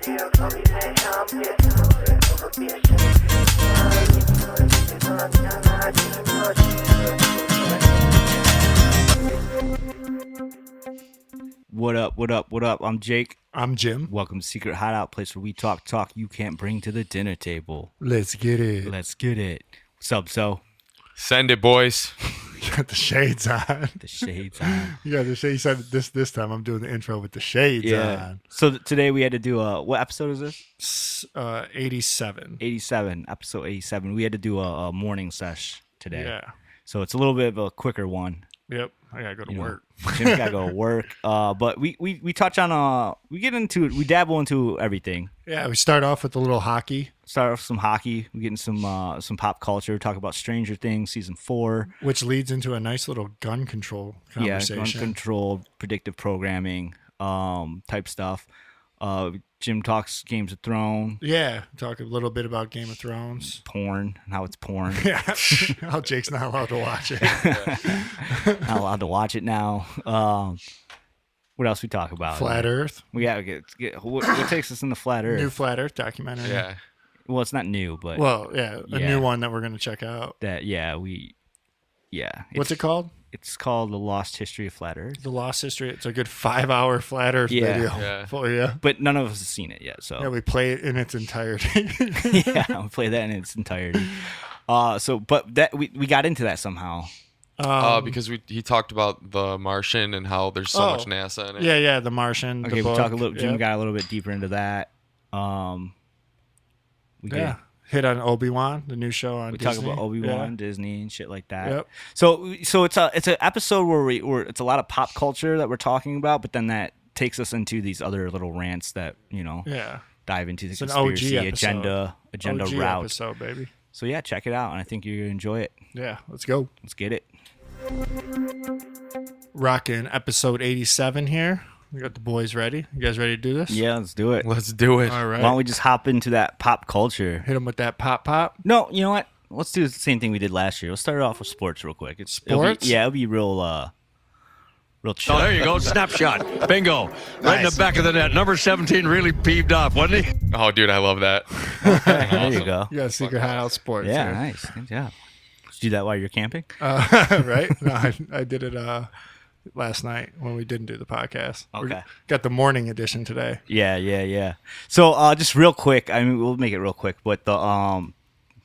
What up, what up, what up? I'm Jake. I'm Jim. Welcome to Secret Hideout, place where we talk you can't bring to the dinner table. Let's get it. Let's get it. What's up, so? Send it, boys. You got the shades on. The shades on. You got the shades. You said this time I'm doing the intro with the shades on. So today we had to do what episode is this? 87. 87, episode 87. We had to do a morning sesh today. Yeah. So it's a little bit of a quicker one. Yep. I gotta go to work. Jim's gotta go to work. But we touch on we dabble into everything. Yeah, we start off with a little hockey. Start off with some hockey. We get into some pop culture. Talk about Stranger Things season 4, which leads into a nice little gun control conversation. Yeah, gun control, predictive programming, type stuff. Jim talks Games of Thrones. Yeah, talk a little bit about Game of Thrones. Porn, and how it's porn. Yeah, how Jake's not allowed to watch it. Not allowed to watch it now. What else we talk about? Flat Earth. We gotta get what takes us into Flat Earth? New Flat Earth documentary. Yeah. Well, it's not new, but a new one that we're gonna check out. What's it called? It's called The Lost History of Flat Earth. The Lost History. It's a good 5-hour Flat Earth video for you. But none of us have seen it yet, so yeah, we play it in its entirety. Yeah, we play that in its entirety. But we got into that somehow. Because he talked about the Martian and how there's so much NASA in it. Yeah, the Martian. Okay, we talk a little. Jim got a little bit deeper into that. Hit on Obi-Wan, the new show on Disney. We talk about Obi-Wan, Disney, and shit like that. Yep. So it's an episode where it's a lot of pop culture that we're talking about, but then that takes us into these other little rants that dive into the conspiracy agenda OG route. Episode, baby. So yeah, check it out, and I think you're gonna enjoy it. Yeah, let's go. Let's get it. Rocking episode 87 here. We got the boys ready. You guys ready to do this? Yeah, let's do it. Let's do it. All right. Why don't we just hop into that pop culture? Hit them with that pop. No, you know what? Let's do the same thing we did last year. Let's start it off with sports real quick. Sports? It'll be real chill. Oh, there you go. Snapshot. Bingo. Right in the back of the net. Number 17 really peeved off, wasn't he? Oh, dude, I love that. There you go. You got Secret Hideout Sports. Yeah, here. nice. Good job. Did you do that while you're camping? Right? No, I did it last night when we didn't do the podcast. Okay. Got the morning edition today. Yeah. So just real quick, I mean, we'll make it real quick, but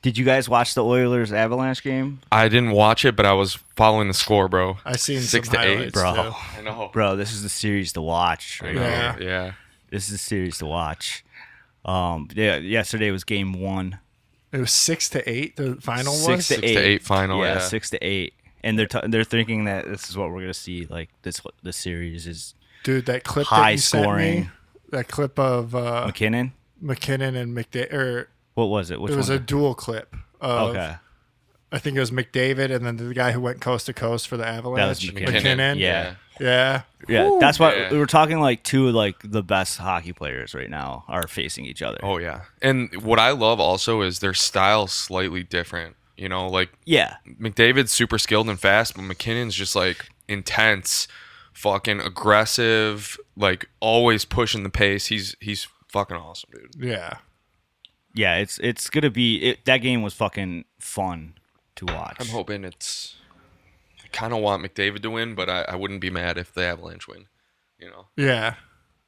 did you guys watch the Oilers Avalanche game? I didn't watch it, but I was following the score, bro. I seen 6 some to 8, highlights, bro. too. I know. Bro, this is the series to watch. Right Yeah. here. Yeah. This is the series to watch. Yesterday was game 1. It was 6 to 8. The final was 6 to 8. 6 to 8 final. Yeah. 6 to 8. And they're thinking that this is what we're gonna see. Like this series is dude. That clip high that you scoring. sent me, that clip of McKinnon. and McDavid. What was it? Which It was one? a dual clip. Of, Okay. I think it was McDavid and then the guy who went coast to coast for the Avalanche. That was McKinnon. Yeah. Yeah. Yeah, Woo. that's why Yeah. we were talking like two of like the best hockey players right now are facing each other. Oh, yeah. And what I love also is their style slightly different. You know, like Yeah. McDavid's super skilled and fast, but McKinnon's just like intense, fucking aggressive, like always pushing the pace. He's fucking awesome, dude. Yeah. Yeah, it's gonna be that game was fucking fun to watch. I'm hoping it's. I kind of want McDavid to win, but I wouldn't be mad if the Avalanche win. You know. Yeah.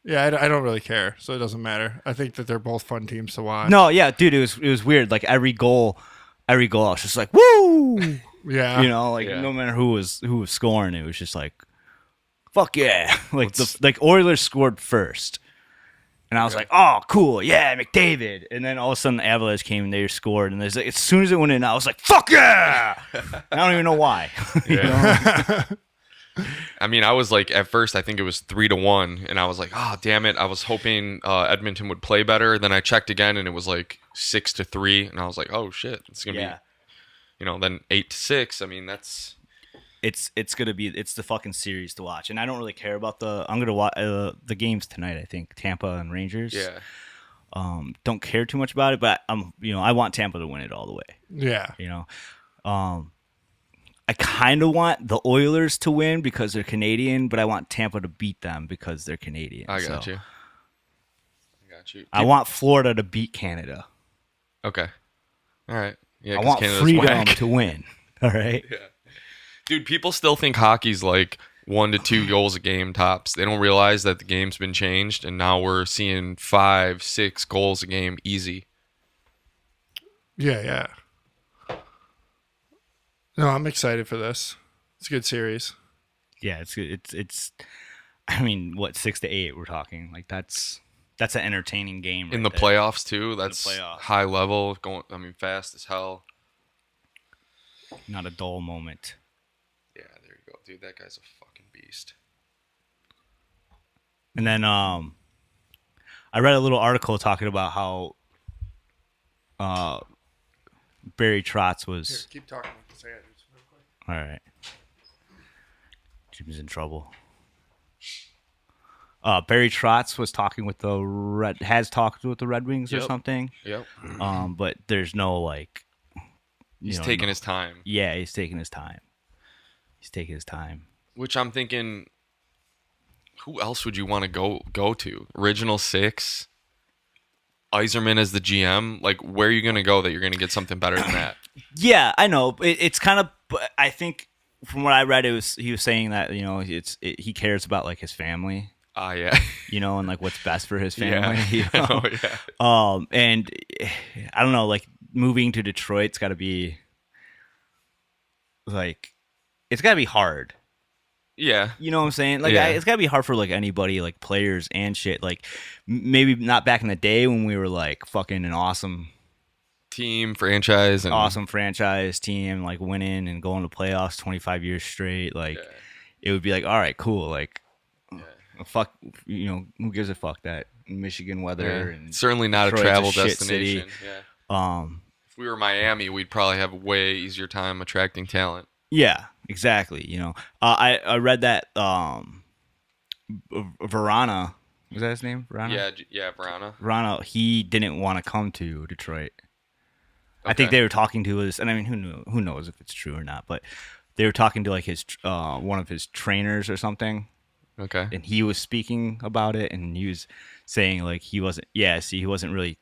Yeah, I don't really care, so it doesn't matter. I think that they're both fun teams to watch. No, yeah, dude, it was weird. Like every goal I was just like, woo! Yeah. You know, like no matter who was scoring, it was just like, fuck yeah! Like like Oilers scored first, and I was like, oh cool, yeah, McDavid. And then all of a sudden the Avalanche came and they scored, and there's like, as soon as it went in, I was like, fuck yeah! I don't even know why. You know? I mean, I was like, at first, I think it was 3-1, and I was like, oh, damn it. I was hoping Edmonton would play better. Then I checked again, and it was like 6-3, and I was like, oh, shit. It's going to be, you know, then 8-6. I mean, that's... It's the fucking series to watch. And I don't really care about I'm going to watch the games tonight, I think. Tampa and Rangers. Yeah. Don't care too much about it, but I want Tampa to win it all the way. Yeah. You know, I kind of want the Oilers to win because they're Canadian, but I want Tampa to beat them because they're Canadian. I got you. got you. I want Florida to beat Canada. Okay. All right. Yeah, I 'cause want Canada's freedom whack. to win. All right. Yeah. Dude, people still think hockey's like 1 to 2 goals a game tops. They don't realize that the game's been changed, and now we're seeing 5, 6 goals a game easy. Yeah. No, I'm excited for this. It's a good series. Yeah, it's. I mean, what 6 to 8 we're talking? Like that's an entertaining game In right the there. playoffs too. That's playoffs. high level. Fast as hell. Not a dull moment. Yeah, there you go, dude. That guy's a fucking beast. And then I read a little article talking about how Barry Trotz was. Keep talking. All right. Jim's in trouble. Barry Trotz was talking with has talked with the Red Wings or Yep. something. Yep. But there's no like. He's taking his time. Yeah, he's taking his time. He's taking his time. Which I'm thinking, who else would you want to go to? Original Six, Yzerman as the GM. Like, where are you going to go that you're going to get something better than that? Yeah, I know. It's kind of. I think from what I read, he was saying that he cares about like his family. Yeah. And like what's best for his family. Yeah. And I don't know, like moving to Detroit's got to be like, it's got to be hard. Yeah. You know what I'm saying? Like, Yeah. it's got to be hard for like anybody, like players and shit. Like, maybe not back in the day when we were like fucking an awesome franchise team, like winning and going to playoffs 25 years straight. Like, it would be like, all right, cool. Like, fuck, who gives a fuck that Michigan weather and certainly not Detroit's a travel shit destination. city. Yeah. If we were Miami, we'd probably have a way easier time attracting talent. Yeah, exactly. I read that Verana, was that his name? Verana? Yeah, Verana. Verana, he didn't want to come to Detroit. I think Okay. they were talking to his, and I mean, who knows if it's true or not, but they were talking to like his one of his trainers or something. Okay. And he was speaking about it, and he was saying like he wasn't really,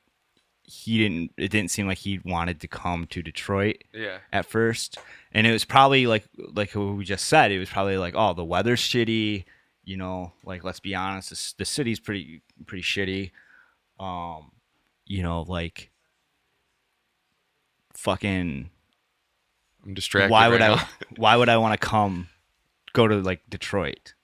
it didn't seem like he wanted to come to Detroit at first. And it was probably like what we just said, it was probably like, oh, the weather's shitty, like, let's be honest, the city's pretty shitty. Like fucking, I'm distracted. why would I want to go to like Detroit?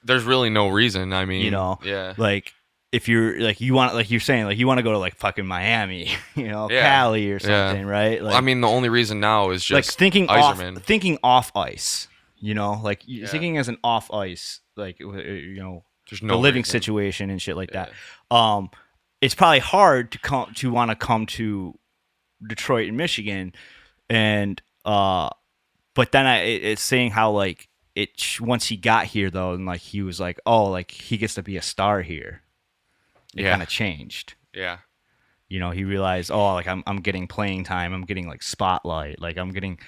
There's really no reason. I mean, yeah. Like if you're like you want, like you're saying, like you want to go to like fucking Miami, Cali or something, right? Like, I mean, the only reason now is just like thinking Yzerman. off ice, like thinking as an off ice, like There's the no living reason. situation and shit like that. It's probably hard to want to come to Detroit and Michigan, and but then it's saying how like once he got here though, and like he was like, oh, like he gets to be a star here. It kind of changed. Yeah. He realized, oh, like I'm getting playing time. I'm getting like spotlight. Like I'm getting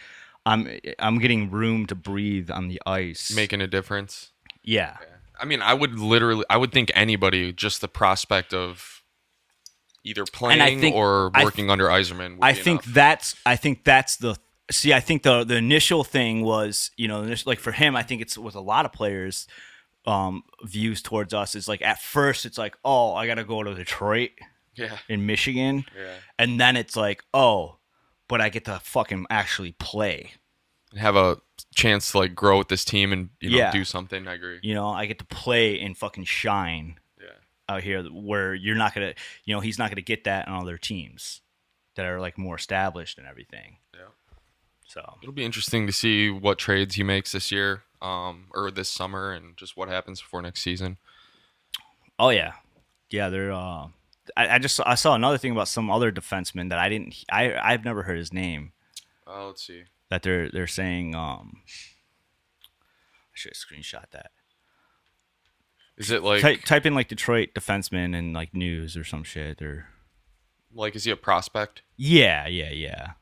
room to breathe on the ice, Making a difference. Yeah. I mean, I would think anybody, just the prospect of either playing or working under Yzerman would be enough. I think the initial thing was, like for him, I think it's with a lot of players, views towards us is like, at first it's like, oh, I got to go to Detroit in Michigan. Yeah. And then it's like, oh, but I get to fucking actually play. Have a chance to like grow with this team and do something. I agree. I get to play and fucking shine. Yeah. Out here, where you're not gonna, he's not gonna get that on other teams that are like more established and everything. Yeah. So It'll be interesting to see what trades he makes this year, or this summer, and just what happens before next season. Oh yeah, they're. I saw another thing about some other defenseman that I've never heard his name. Let's see. That they're saying. I should have screenshot that. Is it like type in like Detroit defenseman and like news or some shit, or like, is he a prospect? Yeah.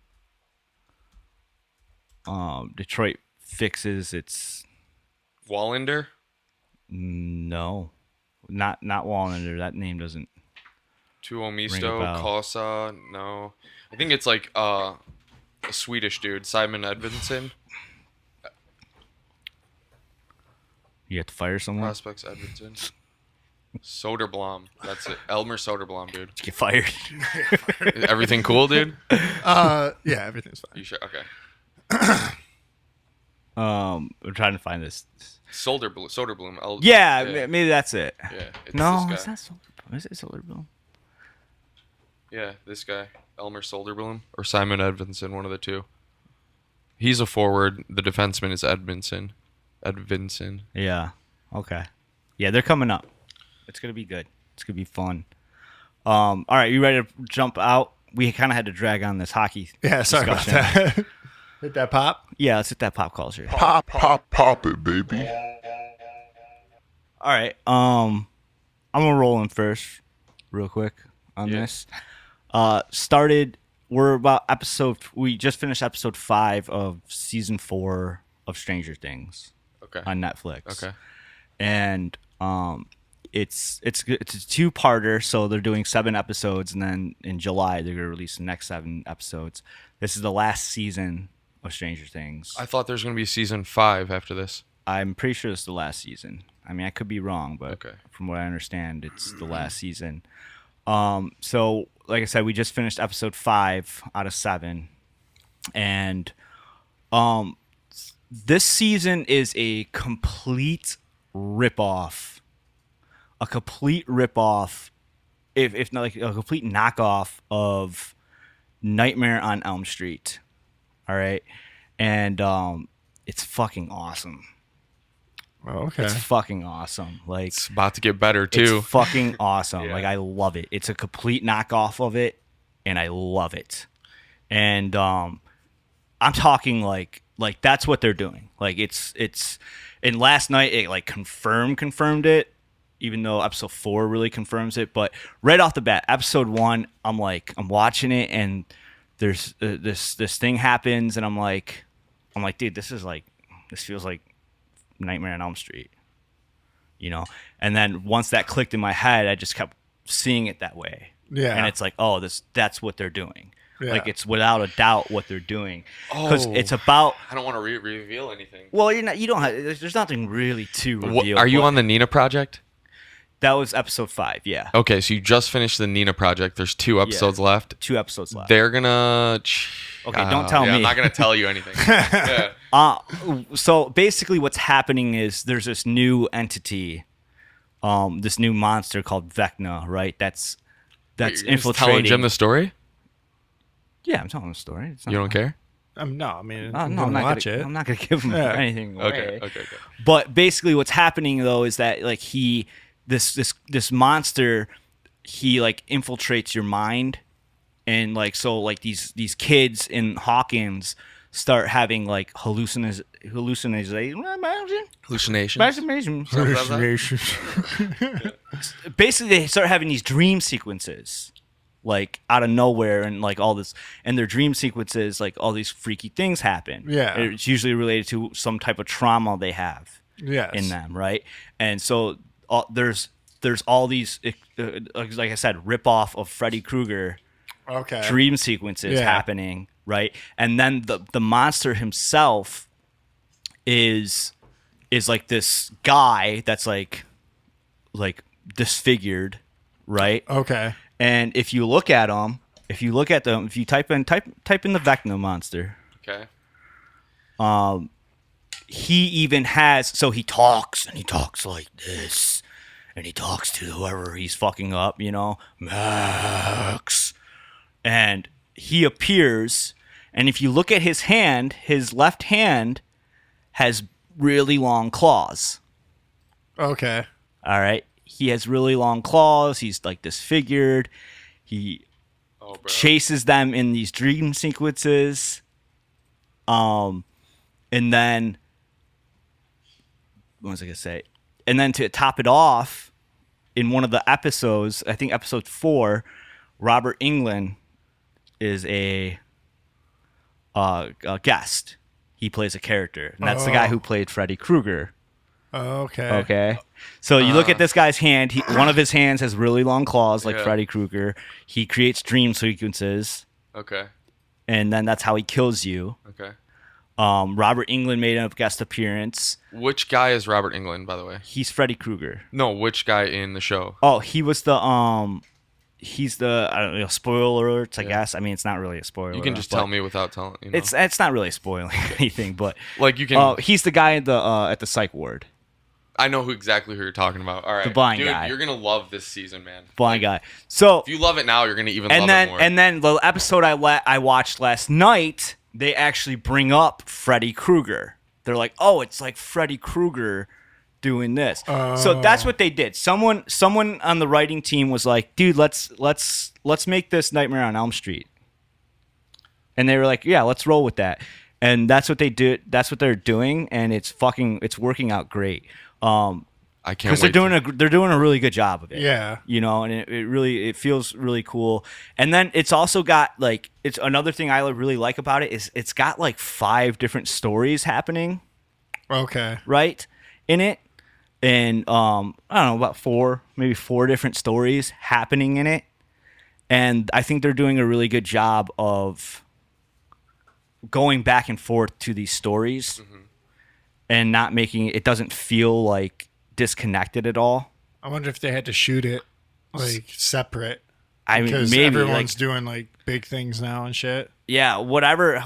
Detroit fixes its. Wallander? No, not Wallander. That name doesn't. Tuomisto, bell. Kosa, no. I think it's like a Swedish dude, Simon Edvinsson. You have to fire someone. Prospects Edvinsson. Soderblom. That's it. Elmer Soderblom, dude. Get fired. Everything cool, dude? Yeah, everything's fine. You sure? Okay. I'm trying to find this. Soderblom. Yeah, maybe that's it. Yeah. It's No, this it's guy. not Soderblom. Is it Soderblom? Yeah, this guy. Elmer Soderblom or Simon Edvinsson, one of the two. He's a forward. The defenseman is Edvinsson. Yeah. Okay. Yeah, they're coming up. It's gonna be good. It's gonna be fun. All right, you ready to jump out? We kind of had to drag on this hockey. Yeah, sorry about discussion. that. Hit that pop. Yeah, let's hit that pop culture. Pop it, baby. All right. I'm gonna roll in first, real quick on this. We're about we just finished episode 5 of season 4 of Stranger Things Okay. on Netflix. Okay. And it's a 2-parter, so they're doing 7 episodes, and then in July they're gonna release the next 7 episodes. This is the last season of Stranger Things. I thought there was going to be season 5 after this. I'm pretty sure it's the last season. I mean, I could be wrong, but Okay. from what I understand, it's the last season. So, like I said, we just finished episode 5 out of 7, and this season is a complete ripoff. A complete ripoff, if not like a complete knockoff of Nightmare on Elm Street. All right, and it's fucking awesome. Oh, okay. It's fucking awesome. Like, It's about to get better, too. it's fucking awesome. Yeah. Like, I love it. It's a complete knockoff of it, and I love it. And I'm talking like that's what they're doing. Like, it's and last night it like confirmed it, even though episode 4 really confirms it. But right off the bat, episode 1, I'm watching it, and there's this thing happens, and I'm like, dude, this feels like Nightmare on Elm Street, you know. And then once that clicked in my head, I just kept seeing it that way. Yeah. And it's like, oh, that's what they're doing. Yeah. Like, it's without a doubt what they're doing, because Oh. it's about. I don't want to reveal anything. Well, you don't have. There's nothing really to reveal. Are you but on the Nina project? That was episode 5. Yeah, Okay, so you just finished the Nina project. There's 2 episodes left. 2 episodes left. They're gonna. Okay, don't tell yeah, me. I'm not gonna tell you anything. Yeah. So basically, what's happening is there's this new entity, this new monster called Vecna, right? That's You're just infiltrating. telling Jim the story. Yeah, I'm telling the story. It's not You don't care? No, I mean, No, I'm I'm gonna not watch gonna, it. I'm not gonna give him Yeah. anything away. Okay. But basically, what's happening though is that like this monster, he like infiltrates your mind, and like so like these kids in Hawkins start having like hallucinations. Hallucinations. Basically, they start having these dream sequences, like out of nowhere, and like all this, and their dream sequences, like all these freaky things happen. Yeah. It's usually related to some type of trauma they have Yes. in them, right? And so there's all these, like I said, rip off of Freddy Krueger Okay. dream sequences Yeah. happening, right? And then the monster himself is like this guy that's like disfigured, right? Okay. And if you look at them, if you type in the Vecna monster, Okay. he even has, so he talks like this, and he talks to whoever he's fucking up, you know, Max. And he appears, and if you look at his hand, his left hand has really long claws. Okay. All right. He has really long claws. He's like disfigured. He Oh, bro. chases them in these dream sequences. And then what was I gonna say? And then to top it off, in one of the episodes, I think episode 4, Robert Englund is a guest. He plays a character, and that's the guy who played Freddy Krueger Okay. Okay. So you look at this guy's hand. One of his hands has really long claws, like Yeah. Freddy Krueger. He creates dream sequences, Okay. and then that's how he kills you. Okay. Robert Englund made a guest appearance. Which guy is Robert Englund, by the way? He's Freddy Krueger. No, which guy in the show? Oh, he was the he's the I don't know, spoiler alerts, I guess. I mean, it's not really a spoiler. You can just but tell me without telling. You know? It's not really spoiling anything, but like you can. he's the guy at the psych ward. I know exactly who you're talking about. All right, The blind dude, guy. you're gonna love this season, man. Blind guy. So If you love it now, you're gonna even love then it more. and then the episode I watched last night, they actually bring up Freddy Krueger. They're like, "Oh, it's like Freddy Krueger doing this." So that's what they did. Someone on the writing team was like, "Dude, let's make this Nightmare on Elm Street." And they were like, "Yeah, let's roll with that." And that's what they did. That's what they're doing, and it's working out great. I can't Because wait. they're doing a really good job of it. Yeah. You know, and it feels really cool. And then it's also got like, it's another thing I really like about it is it's got like 5 different stories happening, Okay. right, in it. And I don't know, about 4 different stories happening in it. And I think they're doing a really good job of going back and forth to these stories and not making it doesn't feel like disconnected at all. I wonder if they had to shoot it like separate. I mean, Because maybe everyone's like, doing like big things now and shit. yeah, whatever.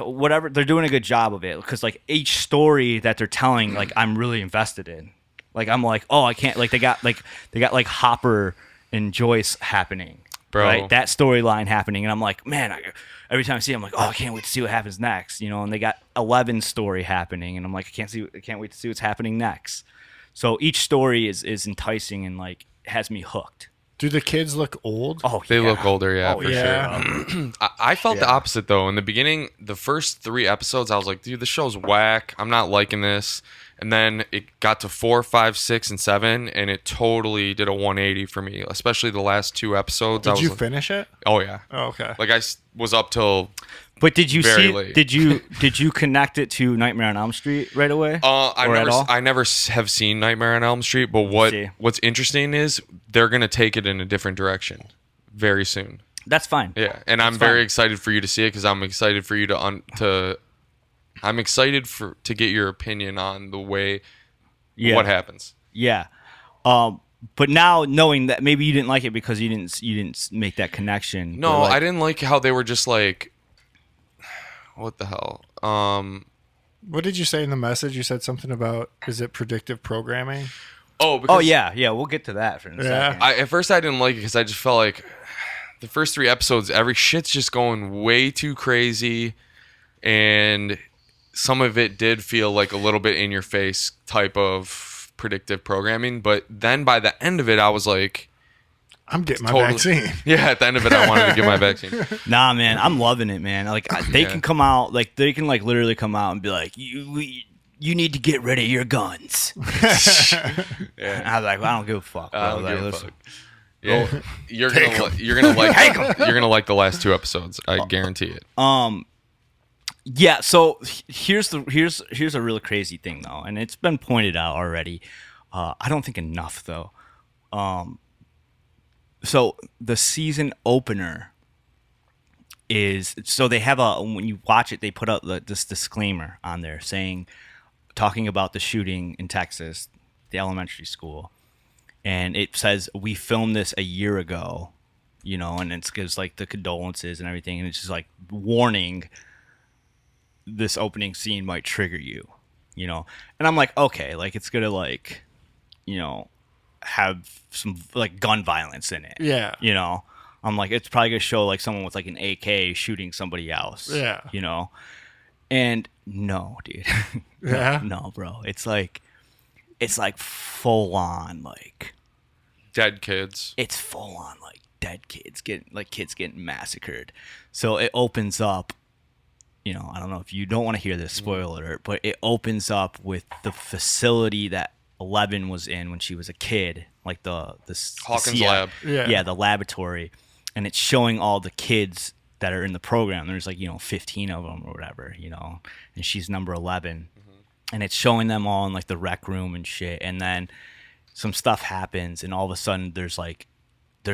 They're doing a good job of it because like each story that they're telling, like I'm really invested in. Like I'm like, oh, I can't. Like they got like Hopper and Joyce happening, Bro. right? That storyline happening, and I'm like, man, every time I see it, I'm like, oh, I can't wait to see what happens next, you know. And they got 11 story happening, and I'm like, I can't wait to see what's happening next. So each story is enticing and like has me hooked. Do the kids look old? Oh, They yeah. look older, yeah, Oh, for yeah. sure. I felt the opposite though. In the beginning, the first 3 episodes, I was like, dude, this show's whack. I'm not liking this. And then it got to 4, 5, 6, and 7, and it totally did a 180 for me. Especially the last 2 episodes. I Did was you like, finish it? oh yeah. Oh, okay. Like was up till. But did you Very see? late. Did you connect it to Nightmare on Elm Street right away? I never have seen Nightmare on Elm Street, but See. what's interesting is they're gonna take it in a different direction very soon. That's fine. Yeah, and I'm very excited for you to see it because I'm excited for you I'm excited to get your opinion on the way what happens. Yeah. But now knowing that maybe you didn't like it because you didn't make that connection. No, but, like, I didn't like how they were just like, what the hell? What did you say in the message? You said something about, is it predictive programming? Oh, because Oh yeah, we'll get to that for a second. at first I didn't like it because I just felt like the first 3 episodes, every shit's just going way too crazy, and some of it did feel like a little bit in your face type of predictive programming. But then by the end of it, I was like, I'm getting my Totally. vaccine. yeah. At the end of it, I wanted to get my vaccine. Nah, man, I'm loving it, man. Like they can come out, like they can like literally come out and be like, you need to get rid of your guns. Yeah. And I was like, well, I don't give a fuck. Bro. I don't Like, give a let's- fuck. Yeah, you're gonna like the last 2 episodes. I guarantee it. Yeah, so here's a really crazy thing though, and it's been pointed out already. I don't think enough though. So the season opener is they have when you watch it, they put out this disclaimer on there talking about the shooting in Texas, the elementary school, and it says we filmed this a year ago, you know, and it gives like the condolences and everything, and it's just like warning. This opening scene might trigger you, you know, and I'm like, okay, like it's gonna like, you know, have some like gun violence in it. Yeah. You know, I'm like, it's probably gonna show like someone with like an AK shooting somebody else. Yeah. You know, and no, dude. Yeah. No, bro. It's like full on like Dead kids. it's full on like dead kids getting massacred. So it opens up. You know, I don't know if you don't want to hear this spoiler alert, but it opens up with the facility that 11 was in when she was a kid, like the Hawkins lab. Yeah. the laboratory, and it's showing all the kids that are in the program. There's like 15 of them or whatever, you know, and she's number 11, and it's showing them all in like the rec room and shit, and then some stuff happens, and all of a sudden there's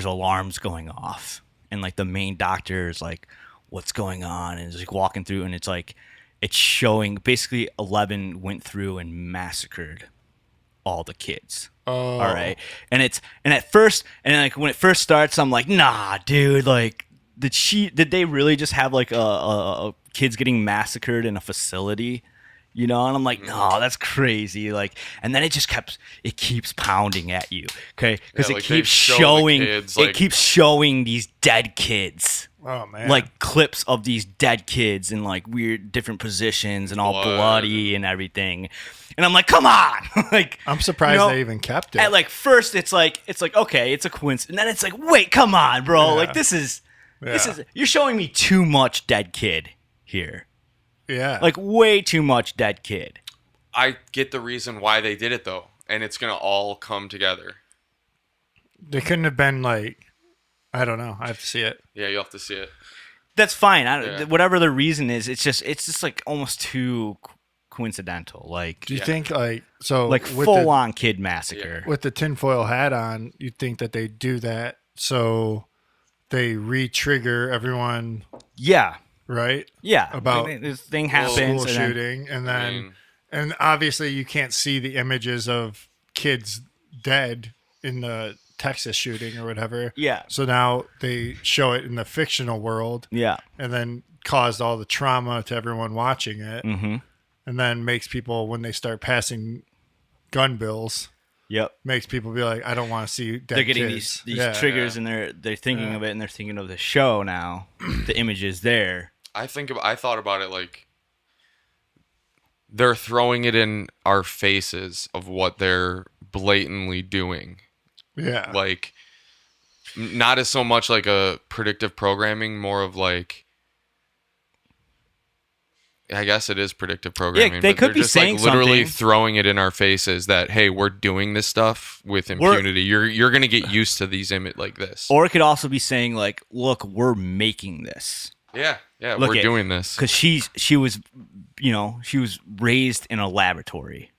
alarms going off, and like the main doctor is like, what's going on, and is like walking through, and it's showing basically 11 went through and massacred all the kids. Oh. All right. And at first, and like when it first starts, I'm like, nah, dude, like did they really just have like a kids getting massacred in a facility? You know, and I'm like, no, that's crazy. Like, and then it keeps pounding at you, okay? Because Yeah, it like, they keeps show the showing, kids, it like- keeps showing these dead kids, Oh man. like clips of these dead kids in like weird different positions and all Blood. bloody and everything. And I'm like, come on, like I'm surprised you know, they even kept it. at like first it's like okay, it's a coincidence, and then it's like, wait, come on, bro, Yeah. like this is Yeah. you're showing me too much dead kid here. Yeah. Like way too much dead kid. I get the reason why they did it though, and it's gonna all come together. they couldn't have been like, I don't know. I have to see it. Yeah, you have to see it. That's fine. Yeah. Whatever the reason is, it's just like almost too coincidental. Like Do you think like so like with full on kid massacre. with the tinfoil hat on, you'd think that they do that so they re-trigger everyone, Yeah. right? Yeah. About Like, this thing School happens and then, shooting, and I then mean, and obviously you can't see the images of kids dead in the Texas shooting or whatever. yeah. So now they show it in the fictional world, Yeah. and then caused all the trauma to everyone watching it, Mm-hmm. and then makes people, when they start passing gun bills, Yep. makes people be like, I don't want to see dead They're getting kids. these Yeah. triggers and they're thinking Yeah. of it and they're thinking of the show now. The image is there. I thought about it like they're throwing it in our faces of what they're blatantly doing. Yeah. Like not as so much like a predictive programming, more of like, I guess it is predictive programming. they but could they're be just saying like literally something. throwing it in our faces that, hey, we're doing this stuff with impunity. You're gonna get used to these like this. Or it could also be saying like, look, we're making this. Yeah, Look we're at- doing this. Because she was raised in a laboratory.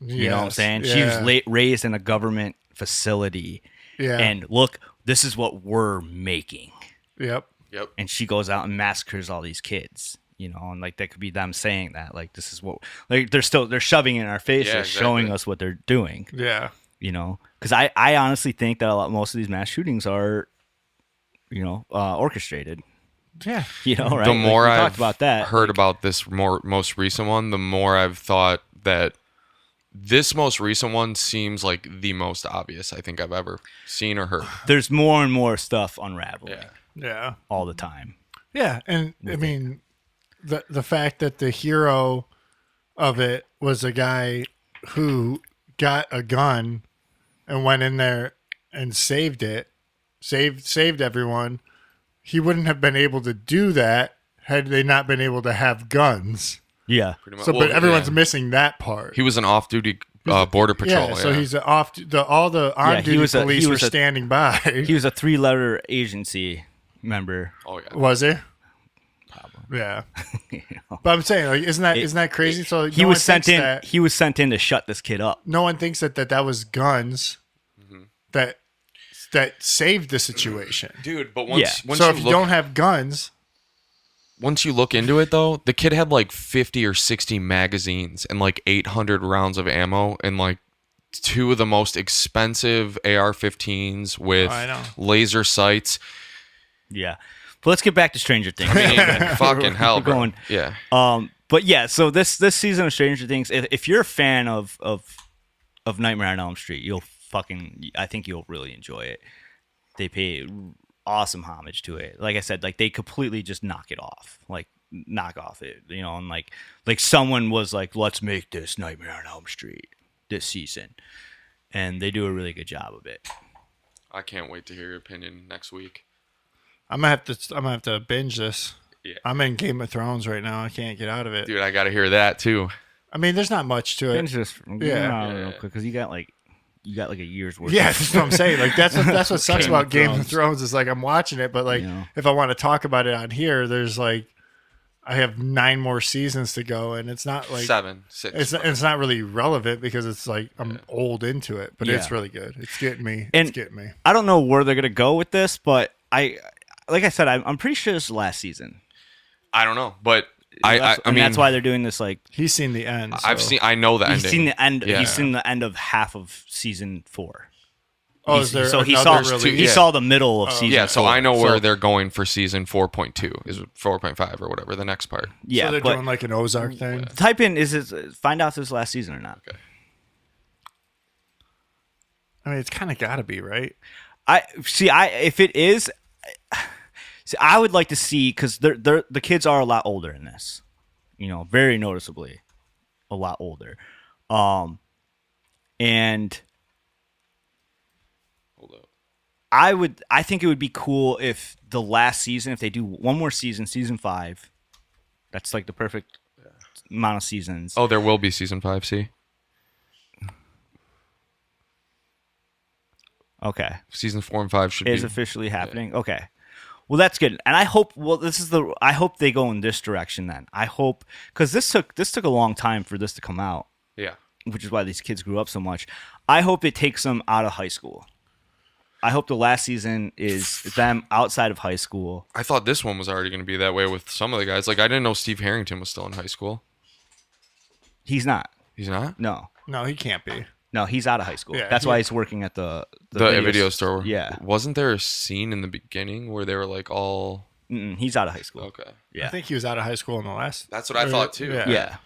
You know what I'm saying? She was raised in a government facility. Yeah. And look, this is what we're making. Yep. Yep. And she goes out and massacres all these kids. You know, and like that could be them saying that, like, this is what, like, they're shoving it in our faces, Yeah, exactly. showing us what they're doing. Yeah. You know, because I honestly think that most of these mass shootings are, orchestrated. Yeah. You know, right? The Like, more we I've talked about that, heard about this most recent one, the more I've thought that this most recent one seems like the most obvious I think I've ever seen or heard. there's more and more stuff unraveling Yeah. Yeah. all the time. Yeah. And I mean, the fact that the hero of it was a guy who got a gun and went in there and saved everyone. He wouldn't have been able to do that had they not been able to have guns. Yeah. Pretty much. So, but Well, everyone's yeah. missing that part. He was an off-duty border patrol. Yeah, so he's all the on-duty police were standing by. He was a 3-letter agency member. Oh yeah. Was he? Yeah, You know? but I'm saying, like, isn't that crazy? So He no was one sent thinks in. that- He was sent in to shut this kid up. no one thinks that was guns that saved the situation. Dude, but once So if you don't have guns, once you look into it though, the kid had like 50 or 60 magazines and like 800 rounds of ammo and like 2 of the most expensive AR-15s with I know. laser sights. Yeah. But let's get back to Stranger Things. I mean, fucking hell, We're bro. going- Yeah. But yeah, so this season of Stranger Things, if you're a fan of Nightmare on Elm Street, I think you'll really enjoy it. They pay awesome homage to it. Like I said, like they completely just knock it off, like knock off it, and like someone was like, let's make this Nightmare on Elm Street this season, and they do a really good job of it. I can't wait to hear your opinion next week. I'm gonna have to binge this. Yeah. I'm in Game of Thrones right now. I can't get out of it. Dude, I got to hear that too. I mean, there's not much to it. Binge this, Yeah. because you got like a year's worth. Yeah, of that's what I'm saying. Like that's what sucks Game about of Game of Thrones. Thrones is like I'm watching it, but like You know. if I want to talk about it on here, there's like I have 9 more seasons to go, and it's not like 7, 6. it's not really relevant because it's like I'm old into it, but it's Yeah. really good. It's getting me. And- It's getting me. I don't know where they're gonna go with this, but like I said, I'm pretty sure this is the last season. I don't know, but I mean that's why they're doing this. Like He's seen the end. I know the he's ending. seen the end. Yeah. He's seen the end of half of season 4. Oh, is there so he another saw release? he saw the middle of season. Yeah, so 4. I know where So- they're going for season 4.2 is 4.5 or whatever the next part. Yeah, so they're but doing like an Ozark thing. type in find out if this is last season or not. Okay. I mean, it's kind of got to be, right? If it is, I would like to see because the kids are a lot older in this, very noticeably, a lot older, and Hold up. I think it would be cool if the last season, if they do one more season, season 5, that's like the perfect amount of seasons. Oh, there will be season 5, see? Okay. Season 4 and 5 should Is be officially happening. Okay. Well, that's good, and I hope. Well, I hope they go in this direction. Then I hope because this took a long time for this to come out, Yeah. which is why these kids grew up so much. I hope it takes them out of high school. I hope the last season is them outside of high school. I thought this one was already going to be that way with some of the guys. Like I didn't know Steve Harrington was still in high school. He's not. He's not? No, No, he can't be. he's out of high school. Yeah, That's why he's working at the Video store. Yeah, Wasn't there a scene in the beginning where they were like all he's out of high school. okay? Yeah, I think he was out of high school in the last. That's what I thought too. yeah,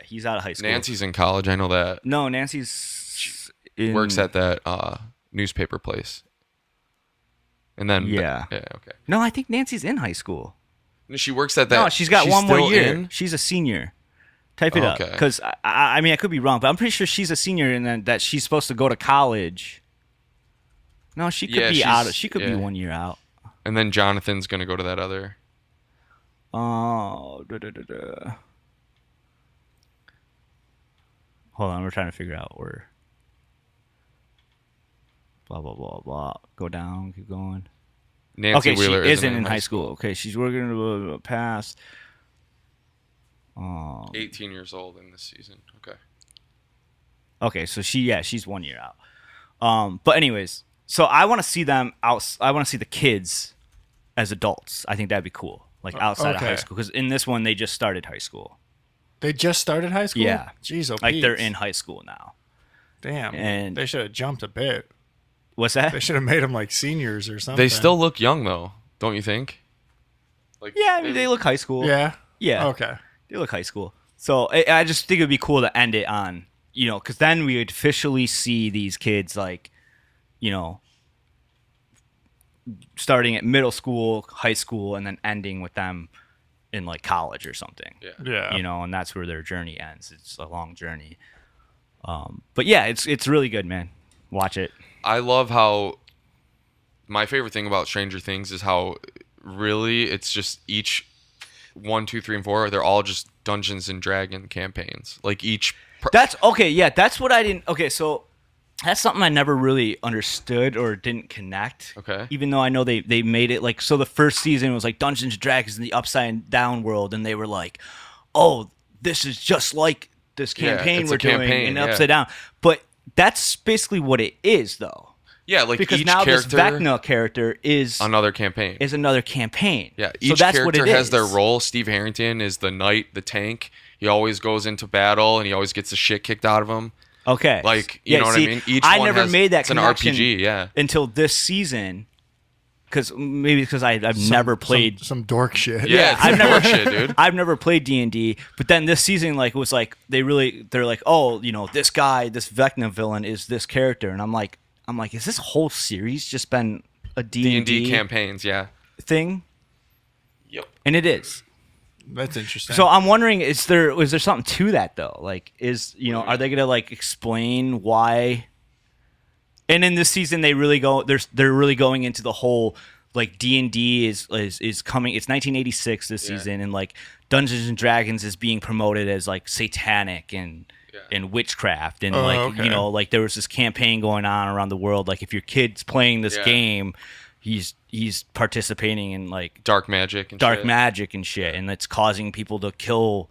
he's out of high school. Nancy's in college. I know that. No, Nancy's Works at that newspaper place. And then Yeah. okay. No, I think Nancy's in high school. She works at that. No, she's got one more still year. in? She's a senior. Type it up, Okay. because I mean I could be wrong, but I'm pretty sure she's a senior, and then that she's supposed to go to college. No, she could Yeah, be she's- out. She could be yeah. 1 year out. And then Jonathan's gonna go to that other. Oh, hold on, we're trying to figure out where. Blah blah blah blah. Go down, keep going. Nancy Okay, Wheeler she isn't in high school. Okay, she's working past. 18 years old in this season. Okay. Okay, so she's 1 year out. But anyways, so I want to see them out. I want to see the kids as adults. I think that'd be cool, like outside of high okay. school. Because in this one, they just started high school. They just started high school. Yeah. Jeez, oh, Like they're Pete's. in high school now. Damn. and- they should have jumped a bit. What's that? They should have made them like seniors or something. They still look young though, don't you think? Like Yeah, I mean they look high school. Yeah. Yeah. Okay. They look high school. So I just think it'd be cool to end it on, because then we would officially see these kids like, starting at middle school, high school, and then ending with them in like college or something. Yeah. And that's where their journey ends. It's a long journey. But yeah, it's really good, man. Watch it. I love how my favorite thing about Stranger Things is how really it's just each 1, 2, 3, and 4. They're all just Dungeons and Dragon campaigns. Like each. That's okay. Yeah, that's what I didn't. Okay, so that's something I never really understood or didn't connect. Okay. Even though I know they made it like so. The first season was like Dungeons and Dragons in the Upside Down world, and they were like, "Oh, this is just like this Yeah, campaign it's we're a doing campaign, in yeah. Upside Down." But that's basically what it is, though. Yeah, like Because each now this character Vecna character is another campaign. another campaign. Yeah, so each that's what character it has their is. role. Steve Harrington is the knight, the tank. He always goes into battle and he always gets the shit kicked out of him. Okay, Like, you know what I mean? Each I one never has- made that it's an connection RPG, yeah. until this season. Because I've never played. some dork shit. Yeah, it's I've never shit, dude. I've never played D&D, but then this season like was like they're like, oh, this guy, this Vecna villain is this character, and I'm like, is this whole series just been a D&D D&D campaigns, yeah. thing? Yep. And it is. That's interesting. So I'm wondering, is there something to that though? Like, are they gonna like explain why? And in this season, they're really going into the whole like D&D is coming. It's 1986 this season, and like Dungeons and Dragons is being promoted as like satanic and witchcraft, and okay. like there was this campaign going on around the world. Like if your kid's playing this Yeah. game, he's participating in like Dark magic and dark shit. magic and shit, and it's causing people to kill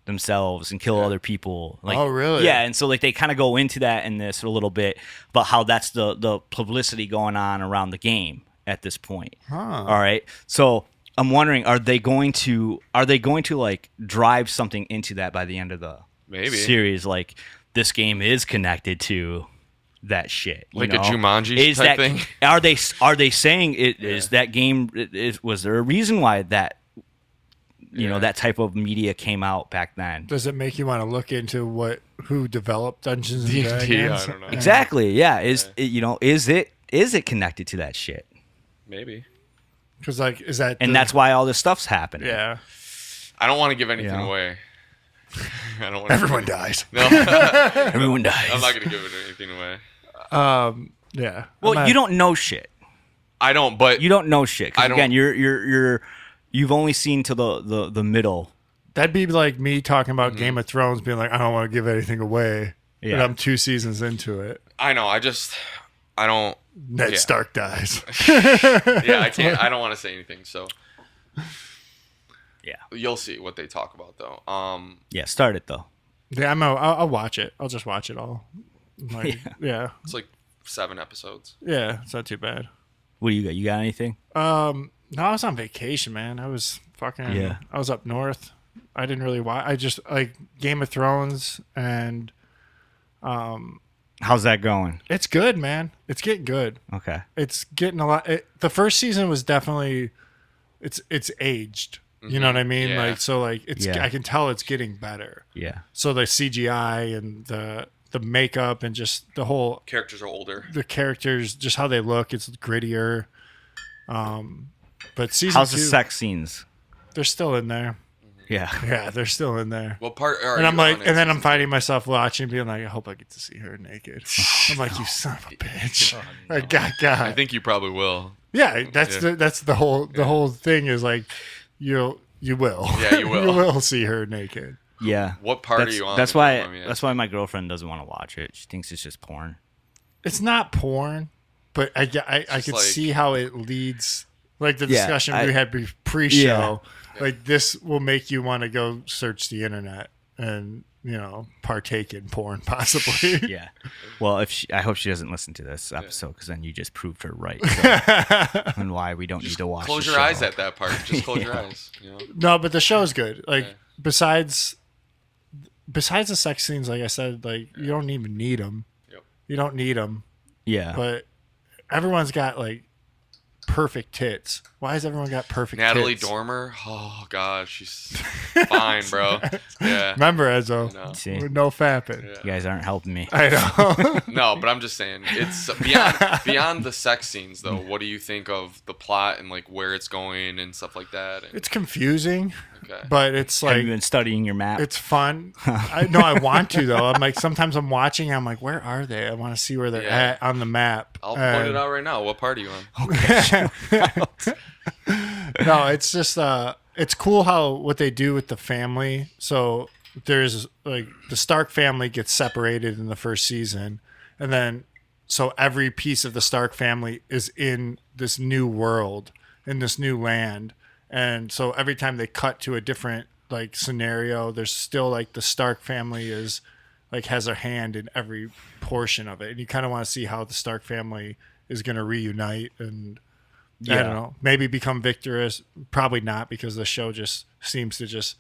themselves and kill other people. Like, Oh, really? Yeah, and so like they kind of go into that in this a little bit about how that's the publicity going on around the game at this point. All right, so I'm wondering, are they going to like drive something into that by the end of the Maybe. series? Like this game is connected to that shit, you Like know? a Jumanji Is type that, thing? Are they saying it is that game? Was there a reason why that that type of media came out back then? Does it make you want to look into who developed Dungeons and D&D, Dragons? I don't know. Exactly. Yeah. Is it connected to that shit? Maybe. Because like, is that? And that's why all this stuff's happening. yeah. I don't want to give anything Yeah. away. I don't want Everyone dies. No, Everyone dies. I'm not going to give anything away. Yeah. Well, you don't know shit. I don't, but You don't know shit. 'Cause I don't- again, you've only seen to the middle. That'd be like me talking about Game of Thrones, being like, I don't want to give anything away. Yeah. But I'm 2 seasons into it. I know. I don't. Ned Yeah. Stark dies. Yeah, I can't. I don't want to say anything. So Yeah. you'll see what they talk about, though. Yeah. Start it though. Yeah, I'll watch it. I'll just watch it all. Like, yeah. It's like 7 episodes. Yeah, it's not too bad. What do you got? You got anything? No, I was on vacation, man. I was fucking. Yeah. I was up north. I didn't really watch. I just like Game of Thrones, and How's that going? it's good, man. It's getting good. Okay. It's getting a lot. The first season was definitely, it's aged. You know what I mean? Yeah. Like, so like it's. Yeah. I can tell it's getting better. Yeah. So the CGI and the makeup and just the whole Characters are older. the characters, just how they look, it's grittier. But season How's 2, the sex scenes? they're still in there. Yeah. Yeah, they're still in there. What part? Are And I'm you like, on and then in I'm finding myself watching, being like, I hope I get to see her naked. I'm like, you son of a bitch. Like, God. I think you probably will. Yeah, that's the whole thing is like, you will. Yeah, you will. You will see her naked. Yeah. What part are you on? That's if you why. don't mind me That's why my girlfriend doesn't want to watch it. She thinks it's just porn. It's not porn, but I could like- see how it leads. Like the Yeah, discussion I- we had pre-show, like this will make you want to go search the internet and partake in porn possibly. Yeah. Well, I hope she doesn't listen to this episode because then you just proved her right. So, and why we don't need to watch. Close the your show. eyes at that part. Just close your eyes. You know? No, but the show's good. Like besides the sex scenes, like I said, like you don't even need them. Yep. You don't need them. Yeah. But everyone's got like perfect tits. Why has everyone got perfect Natalie tits? Dormer. Oh God, she's fine, bro. Yeah. Remember, Ezzo, No. See? with no fapping. Yeah. You guys aren't helping me. I know. No, but I'm just saying it's beyond the sex scenes though. What do you think of the plot and like where it's going and stuff like that? And, It's confusing, okay. but it's Have you like been studying your map? it's fun. I want to though. I'm like sometimes I'm watching. I'm like, where are they? I want to see where they're Yeah. at on the map. I'll point it out right now. What part are you on? No, it's just it's cool how what they do with the family. So there's like the Stark family gets separated in the first season, and then so every piece of the Stark family is in this new world, in this new land, and so every time they cut to a different like scenario, there's still like the Stark family is like has their hand in every portion of it, and you kind of want to see how the Stark family is going to reunite and. I Yeah. don't know. Maybe become victorious. Probably not, because the show just seems to just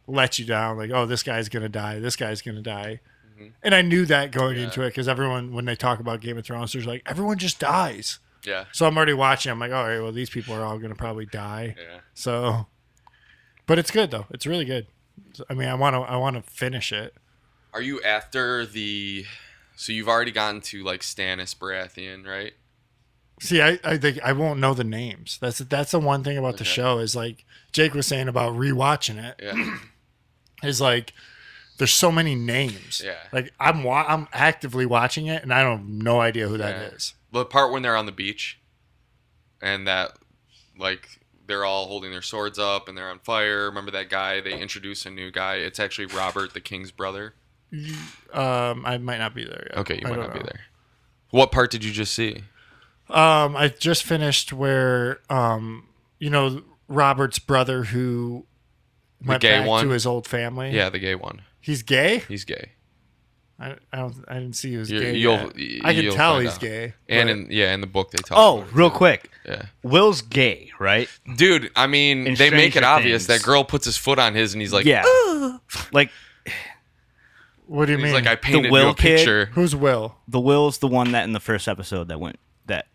let you down. Like, oh, this guy's gonna die. This guy's gonna die. And I knew that going into it because everyone, when they talk about Game of Thrones, there's like everyone just dies. Yeah. So I'm already watching. I'm like, all right, well, these people are all gonna probably die. Yeah. So, but it's good though. It's really good. I mean, I want to finish it. Are you after the? So you've already gotten to like Stannis Baratheon, right? See, I think I won't know the names. That's the one thing about the Okay. show is like Jake was saying about rewatching it. Yeah. Is like there's so many names. Yeah. Like I'm actively watching it and I don't have no idea who that Yeah. is. The part when they're on the beach, and that like they're all holding their swords up and they're on fire. Remember that guy? They introduce a new guy. It's actually Robert, the king's brother. I might not be there yet. Okay, you I might don't not be know. there. What part did you just see? I just finished where Robert's brother who went gay back one? to his old family. Yeah, the gay one. He's gay? He's gay. I didn't see he was You- gay. you'll- Yet. I can you'll tell find he's out. gay. And but- in the book they talk. Oh, about it, real too. quick. Yeah. Will's gay, right? Dude, I mean, In they make it Stranger obvious. Things. That girl puts his foot on his, and he's like, Yeah. Like what do you he's mean? like, I painted you Will a kid? picture. Who's Will? the Will's the one that in the first episode that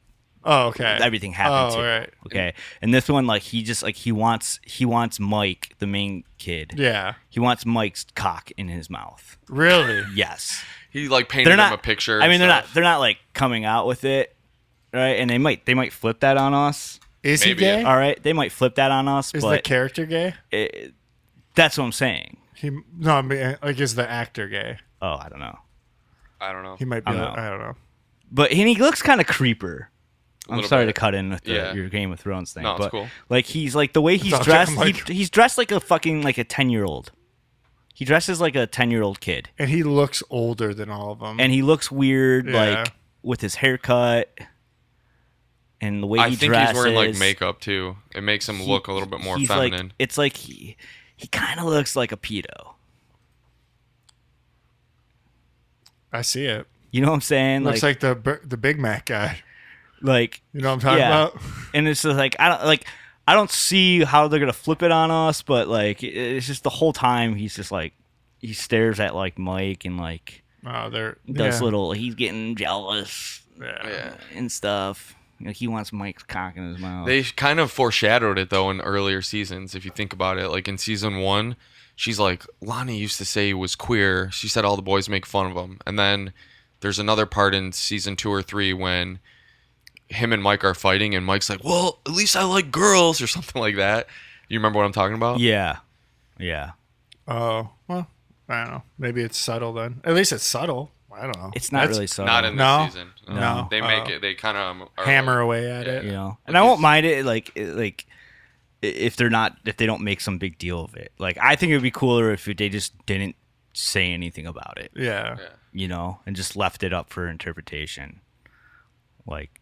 Oh, okay. everything happened to. right. Okay. And this one, like he wants Mike, the main kid. Yeah. He wants Mike's cock in his mouth. Really? Yes. He like painted They're not him a picture. I mean, and stuff. they're not like coming out with it, right? And they might flip that on us. Is he Maybe, gay? All right, they might flip that on us, Is the but character gay? that's what I'm saying. I mean, like, is the actor gay? Oh, I don't know. I don't know. He might be. I don't know. I don't know. But he looks kind of creeper. I'm little sorry bit. to cut in with Yeah. your Game of Thrones thing, No, it's but cool. like he's like the way he's okay. dressed. I'm like- He's dressed like a fucking like a 10-year-old. He dresses like a 10-year-old kid, And he looks older than all of them. and he looks weird, Yeah. like with his haircut and the way I he think dresses. he's wearing like makeup too. It makes him look a little bit more he's feminine. Like, it's like he kind of looks like a pedo. I see it. You know what I'm saying? Looks like the Big Mac guy. like You know what I'm talking yeah. about? And it's just like I don't see how they're gonna flip it on us, but like it's just the whole time he's just like he stares at like Mike and like Oh, they're does yeah. little he's getting jealous yeah. and stuff. Like he wants Mike's cock in his mouth. They kind of foreshadowed it though in earlier seasons. If you think about it, like in season 1, she's like, Lonnie used to say he was queer. She said all the boys make fun of him. And then there's another part in season 2 or 3 when him and Mike are fighting, and Mike's like, "Well, at least I like girls," or something like that. You remember what I'm talking about? yeah. Oh, well, I don't know. Maybe it's subtle then. At least it's subtle. I don't know. It's not really subtle. Not in this No. season. No. They make it. They kind of hammer away at it. you know. And I won't mind it like if they don't make some big deal of it. Like I think it would be cooler if they just didn't say anything about it. Yeah. You know, and just left it up for interpretation. Like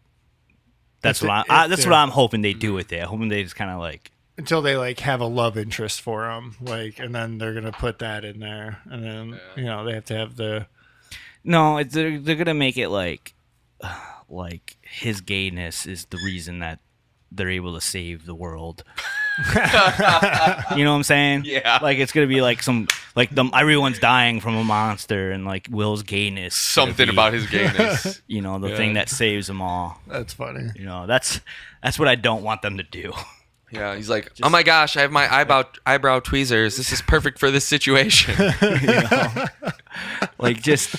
that's If what they- if that's they're- what I'm hoping they do with it. I'm hoping they just kind of like Until they like have a love interest for him, like, and then they're gonna put that in there, and then they have to have the. no, they're gonna make it like his gayness is the reason that they're able to save the world. You know what I'm saying? Yeah. Like it's gonna be like everyone's dying from a monster, and like Will's gayness. is gonna something be, about his gayness. you know, the thing that saves them all. That's funny. You know, that's what I don't want them to do. Yeah, he's like, "Oh my gosh, I have my eyebrow tweezers. This is perfect for this situation." Like just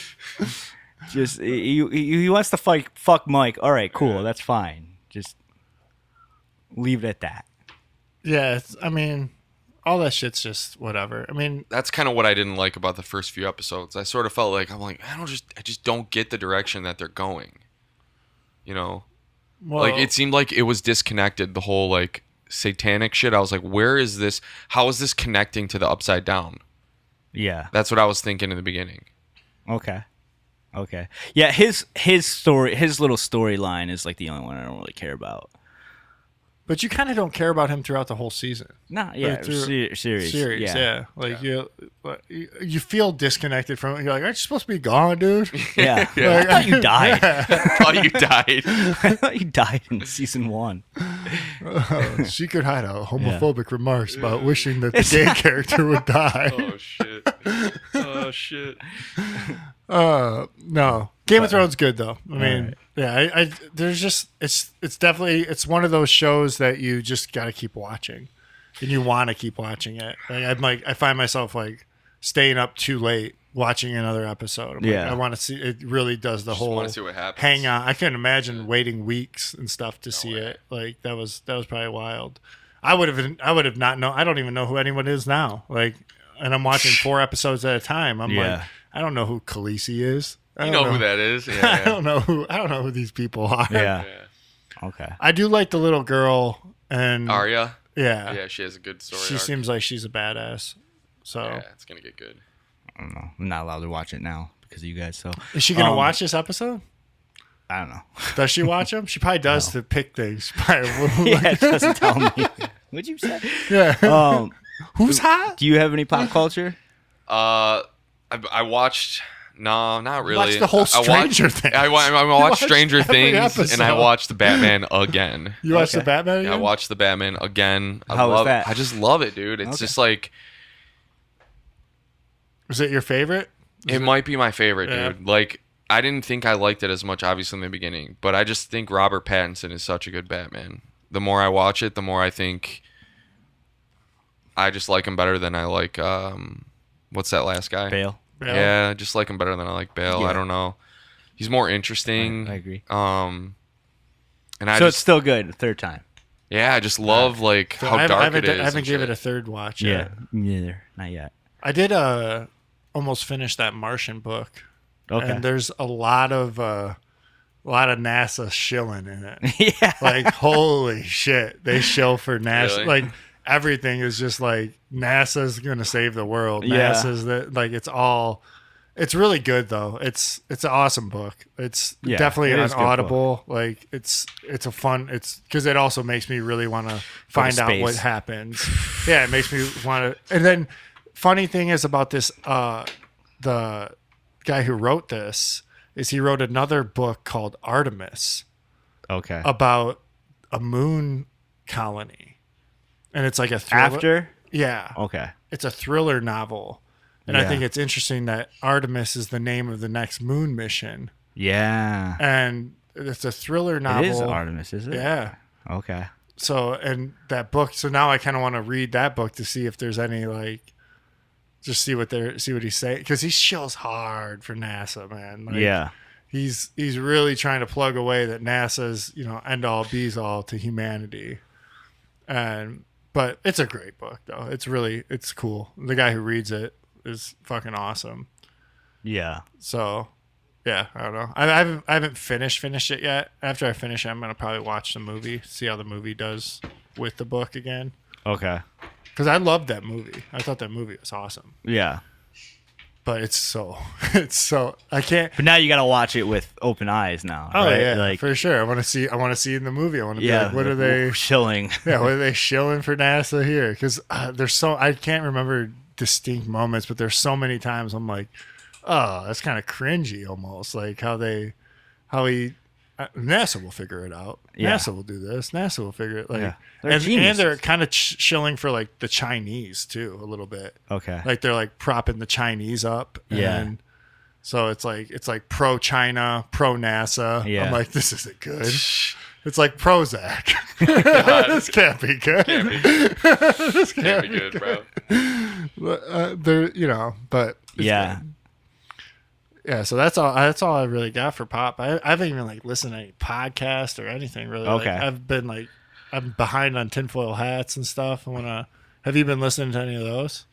he wants to fuck Mike. All right, cool, that's fine. Just leave it at that. Yeah, I mean, all that shit's just whatever. I mean, That's kind of what I didn't like about the first few episodes. I sort of felt like I just don't get the direction that they're going. You know, well, like it seemed like it was disconnected. The whole like satanic shit. I was like, where is this? How is this connecting to the Upside Down? Yeah. That's what I was thinking in the beginning. Okay. Yeah, his story, his little storyline is like the only one I don't really care about. but you kind of don't care about him throughout the whole season. Nah, yeah, Like, through- series. yeah. Like you feel disconnected from it. You're like, aren't you supposed to be gone, dude? Yeah. Yeah. I thought you died. I thought you died. I thought you died in season 1. She could hide out homophobic remarks about wishing that the gay character would die. Oh shit. Oh shit. No, Game of Thrones good though. I mean, yeah, I there's just it's definitely it's one of those shows that you just got to keep watching, and you want to keep watching it. Like I find myself like staying up too late watching another episode. I'm like, Yeah. I want to see. It really does the whole. wanna see what happens. Hang on, I couldn't imagine waiting weeks and stuff to see it. Like that was probably wild. I would have not known. I don't even know who anyone is now. Like, and I'm watching 4 episodes at a time. I'm Yeah. like, I don't know who Khaleesi is. I You don't know who that is? I Yeah. don't know who these people are. Yeah. Yeah. Okay. I do like the little girl, and Arya. yeah, Yeah, she has a good story. she arc. seems like she's a badass. So Yeah, it's gonna get good. I don't know. I'm not allowed to watch it now because of you guys. So is she gonna watch this episode? I don't know. Does she watch them? She probably does to pick things. She probably Yeah, it doesn't tell me. What'd you say? yeah. Who's hot? Do you have any pop culture? I watched. No, not really. watched the whole Stranger Things. I watched Stranger every Things, and I episode. watched the Batman again. You watched Okay. the Batman? Yeah, I Again? watched the Batman again. How was that? I just love it, dude. It's Okay. just like Was it your favorite? it might be my favorite, Yeah. dude. Like I didn't think I liked it as much, obviously, in the beginning, but I just think Robert Pattinson is such a good Batman. The more I watch it, the more I think I just like him better than I like what's that last guy? Bale. Yeah, I just like him better than I like Bale. Yeah. I don't know. He's more interesting. I agree. And I So just it's still good. Third time. yeah, I just love like So how I dark haven't, it is. I haven't and given shit. it a third watch Yeah. yet. Neither. Not yet. I did almost finish that Martian book. Okay. And there's a lot of NASA shilling in it. yeah. Like holy shit, they shill for NASA. Really? Like everything is just like NASA's gonna save the world. Yeah. NASA's that like it's all. It's really good though. It's an awesome book. It's Yeah, definitely it on is a good Audible. Like it's a fun. It's because it also makes me really want to find out what space. happens. Yeah, it makes me want to. And then funny thing is about this. The guy who wrote this is he wrote another book called Artemis Okay. about a moon colony, and it's like a thriller. After. Yeah, Okay. it's a thriller novel, and I Yeah. think it's interesting that Artemis is the name of the next moon mission, Yeah. and it's a thriller novel. It is Artemis, is it? Yeah. Okay. So and that book. So now I kind of want to read that book to see if there's any like, just see what he's saying because he shills hard for NASA, man. Like, Yeah. he's really trying to plug away that NASA's end all bees all to humanity, but it's a great book though. It's cool. The guy who reads it is fucking awesome. Yeah. So yeah, I don't know. I haven't finished it yet. After I finish it, I'm gonna probably watch the movie, see how the movie does with the book again. Okay. Because I loved that movie. I thought that movie was awesome. Yeah. But it's so I can't. But now you got to watch it with open eyes now. Oh right? yeah, Like, for sure. I want to see in the movie. I want to be yeah. like, what are they? Shilling. Yeah, what are they shilling for NASA here? Because there's I can't remember distinct moments, but there's so many times I'm like, oh, that's kind of cringy almost. Like how he NASA will figure it out. Yeah. NASA will do this. NASA will figure it. Like, Yeah. They're and geniuses. they're kind of shilling for like the Chinese too a little bit. Okay. Like they're like propping the Chinese up. Yeah. And so it's like pro China, pro NASA. Yeah. I'm like, this isn't good. It's like Prozac. This can't be good. This Can't be good, bro. They're but it's Yeah. good. Yeah, so that's all I really got for pop. I haven't even like listened to any podcast or anything really. Okay. Like, I'm behind on tinfoil hats and stuff. Have you been listening to any of those?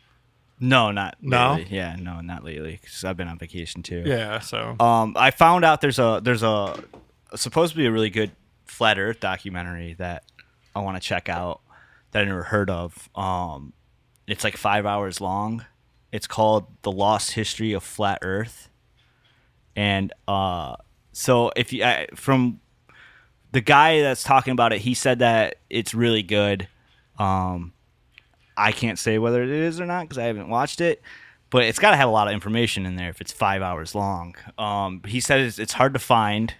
No, not No? lately. Yeah, no, not lately. Because I've been on vacation too. Yeah, so I found out there's a supposed to be a really good flat Earth documentary that I want to check out that I never heard of. It's like 5 hours long. It's called The Lost History of Flat Earth. And so if you from the guy that's talking about it, he said that it's really good. I can't say whether it is or not because I haven't watched it, but it's got to have a lot of information in there if it's 5 hours long. He said it's hard to find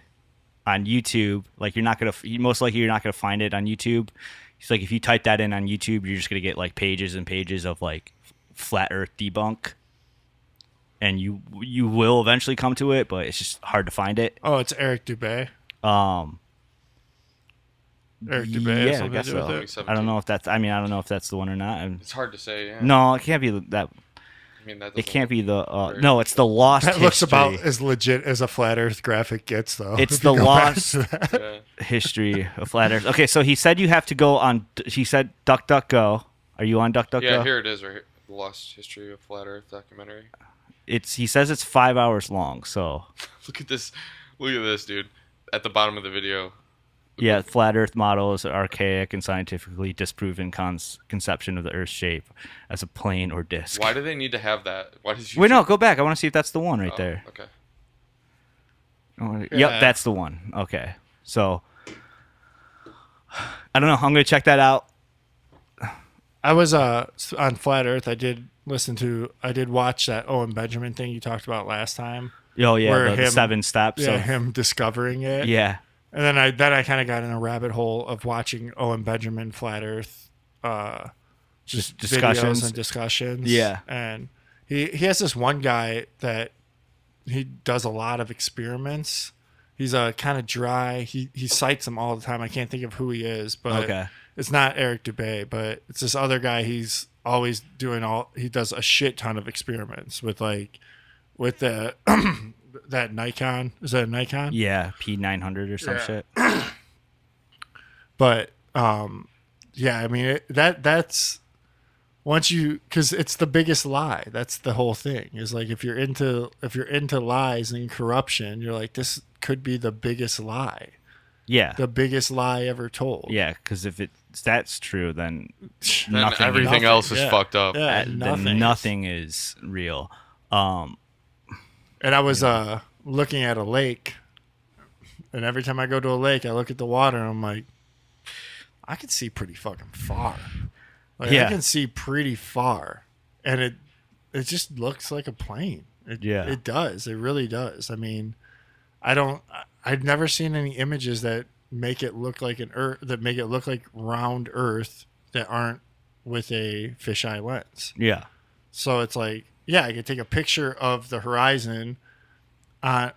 on YouTube. Like most likely you're not gonna find it on YouTube. He's like, if you type that in on YouTube, you're just gonna get like pages and pages of like flat Earth debunk, and you will eventually come to it, but it's just hard to find it. it's Eric Dubay. Eric Dubay Yeah, has I something guess to do so. with it. I don't know if that's. I mean, I don't know if that's the one or not. It's hard to say. Yeah. No, it can't be that. I mean, that It doesn't can't be the. very- No, it's the lost. That looks history. about as legit as a flat Earth graphic gets, though. It's if you the go back lost to that. Yeah. history of flat Earth. Okay, so he said you have to go on. He said DuckDuckGo. Are you on DuckDuckGo? Yeah, here it is, right here. The Lost History of Flat Earth documentary. He says it's 5 hours long. So Look at this. Look at this, dude. At the bottom of the video. yeah, flat Earth model is an archaic and scientifically disproven conception of the Earth's shape as a plane or disk. Why do they need to have that? Why does you? Wait, no, go back. I want to see if that's the one right Oh, there. Okay. Yep, that's the one. Okay. So I don't know. I'm gonna check that out. I was on Flat Earth. I did watch that Owen Benjamin thing you talked about last time. Oh yeah, where the 7 steps. Yeah, of, him discovering it. Yeah. And then I kind of got in a rabbit hole of watching Owen Benjamin Flat Earth, just discussions videos and discussions. Yeah. And he has this one guy that he does a lot of experiments. He's kind of dry. He cites them all the time. I can't think of who he is, but it's not Eric Dubay, but it's this other guy. He's always he does a shit ton of experiments with the that Nikon. Is that a Nikon? Yeah, P900 or some shit. But yeah, I mean that's once because it's the biggest lie. That's the whole thing. Is like if you're into lies and corruption, you're like, this could be the biggest lie. Yeah, the biggest lie ever told. Yeah, because if that's true, then everything else is fucked up. Yeah, then nothing is real. And I was looking at a lake, and every time I go to a lake, I look at the water, and I'm like, I can see pretty fucking far. I can see pretty far, and it just looks like a plane. It does. It really does. I mean, I've never seen any images that make it look like round Earth that aren't with a fisheye lens. Yeah. So it's like, yeah, I could take a picture of the horizon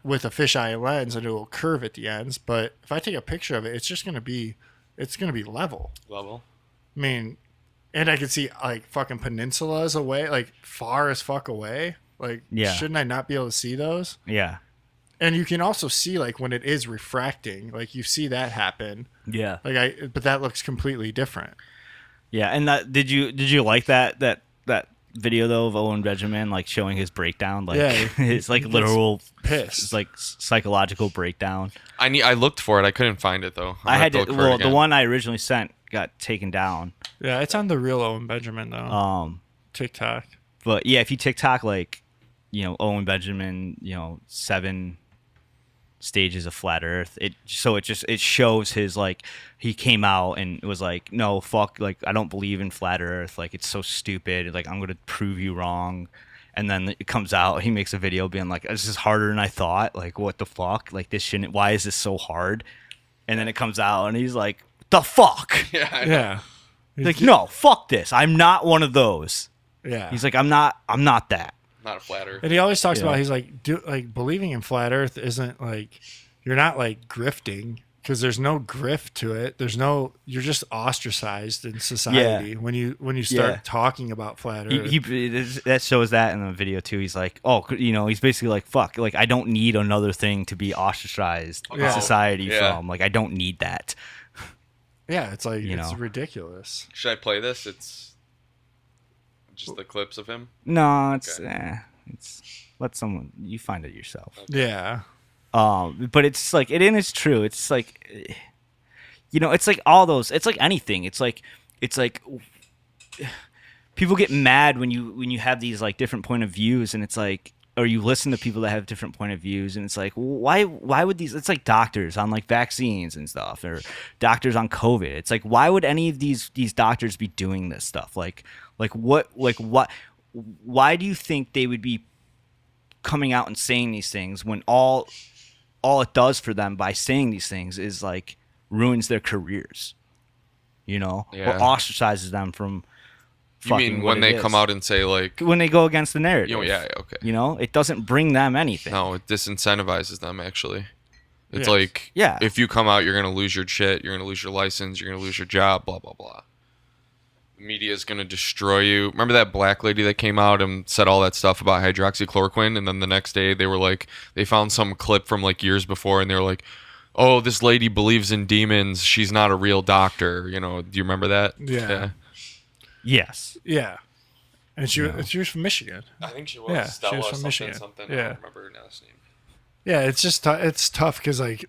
with a fisheye lens, and it will curve at the ends. But if I take a picture of it, it's just gonna be level. Level. I mean, and I could see like fucking peninsulas away, like far as fuck away. Like, shouldn't I not be able to see those? Yeah. And you can also see like when it is refracting, like you see that happen. Yeah. But that looks completely different. Yeah, and did you like that video though of Owen Benjamin like showing his breakdown, like his like literal pissed, like psychological breakdown. I looked for it. I couldn't find it though. I had to. Well, the one I originally sent got taken down. Yeah, it's on the real Owen Benjamin though. TikTok. But yeah, if you TikTok like, Owen Benjamin, 7 stages of flat Earth, it shows his like he came out and was like, no, fuck, like I don't believe in flat Earth, like it's so stupid, like I'm gonna prove you wrong. And then it comes out, he makes a video being like, this is harder than I thought, like what the fuck, like this shouldn't, why is this so hard? And then it comes out and he's like, the fuck. Yeah. He's like, no, fuck this, I'm not one of those. Yeah. He's like, I'm not that. Not a flat Earth. And he always talks about, he's like, believing in flat Earth isn't like, you're not like grifting, because there's no grift to it. You're just ostracized in society when you start talking about flat Earth. That shows that in the video too. He's like, he's basically like, fuck, like I don't need another thing to be ostracized in society from. Like I don't need that. Yeah, it's like, it's ridiculous. Should I play this? It's just the clips of him? No, it's let someone, you find it yourself. Okay. Yeah. But it's like, it is true. It's like, it's like all those, it's like anything. It's like people get mad when you have these like different point of views, and it's like, or you listen to people that have different point of views, and it's like, why would these, it's like doctors on like vaccines and stuff, or doctors on COVID. It's like, why would any of these doctors be doing this stuff? Like what, why do you think they would be coming out and saying these things when all it does for them by saying these things is like ruins their careers, or ostracizes them from You mean when they come out and say like, when they go against the narrative? Yeah, okay. It doesn't bring them anything. No, it disincentivizes them actually. It's Yes. if you come out, you're gonna lose your shit, you're gonna lose your license, you're gonna lose your job, blah blah blah. The media is gonna destroy you. Remember that black lady that came out and said all that stuff about hydroxychloroquine, and then the next day they were like, they found some clip from like years before, and they were like, oh, this lady believes in demons, she's not a real doctor. Do you remember that? Yeah. Yes. Yeah. And she was from Michigan. I think she was. Yeah, Stella she was from something, Michigan. something. Yeah. I don't remember her last name. Yeah, it's just it's tough because like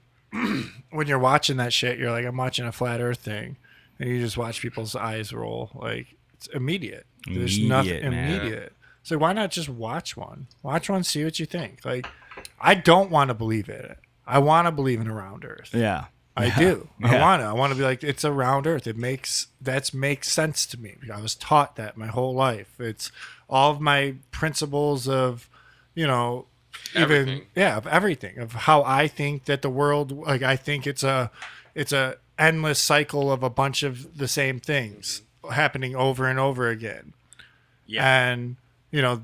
when you're watching that shit, you're like, I'm watching a flat Earth thing, and you just watch people's eyes roll. Like it's immediate. There's nothing immediate. So why not just watch one? Watch one, see what you think. Like I don't want to believe it. I want to believe in a round Earth. Yeah. I do. Yeah. I want to be like, it's a round Earth. Makes sense to me. I was taught that my whole life. It's all of my principles of, even Everything. of everything, of how I think that the world, like, I think it's a endless cycle of a bunch of the same things happening over and over again. Yeah. And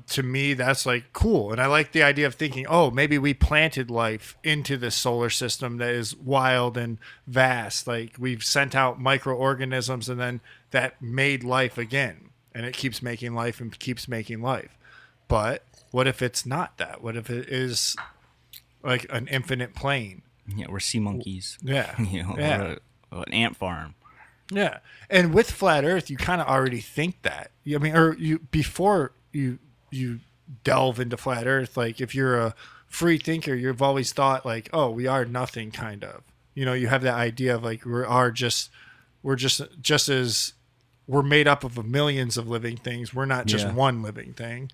to me, that's like cool. And I like the idea of thinking, oh, maybe we planted life into this solar system that is wild and vast. Like we've sent out microorganisms and then that made life again. And it keeps making life and keeps making life. But what if it's not that? What if it is like an infinite plane? Yeah, we're sea monkeys. Yeah. Yeah. Or an ant farm. Yeah. And with flat Earth, you kind of already think that. Before you delve into flat Earth, like if you're a free thinker, you've always thought like, oh, we are nothing, kind of. You have that idea of like we're just as we're made up of millions of living things. We're not just one living thing.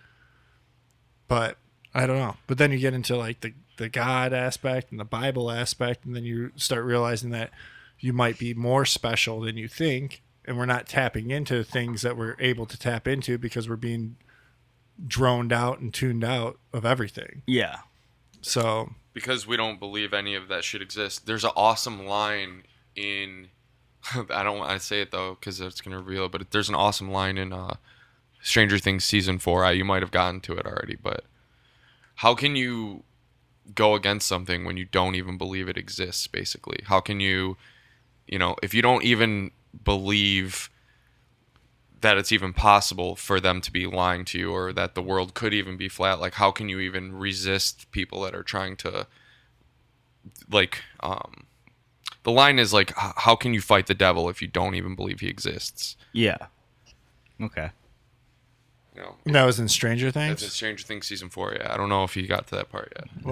But I don't know. But then you get into like the God aspect and the Bible aspect, and then you start realizing that you might be more special than you think, and we're not tapping into things that we're able to tap into because we're being droned out and tuned out of everything. Yeah. So Because we don't believe any of that shit exists. There's an awesome line in I don't want to say it though because it's gonna reveal it, but there's an awesome line in Stranger Things season 4. You might have gotten to it already, but how can you go against something when you don't even believe it exists? Basically, how can you, if you don't even believe that it's even possible for them to be lying to you, or that the world could even be flat, like how can you even resist people that are trying to, like, the line is like, how can you fight the devil if you don't even believe he exists? Yeah. Okay. that was in Stranger Things. That's in Stranger Things season 4. Yeah, I don't know if you got to that part yet. A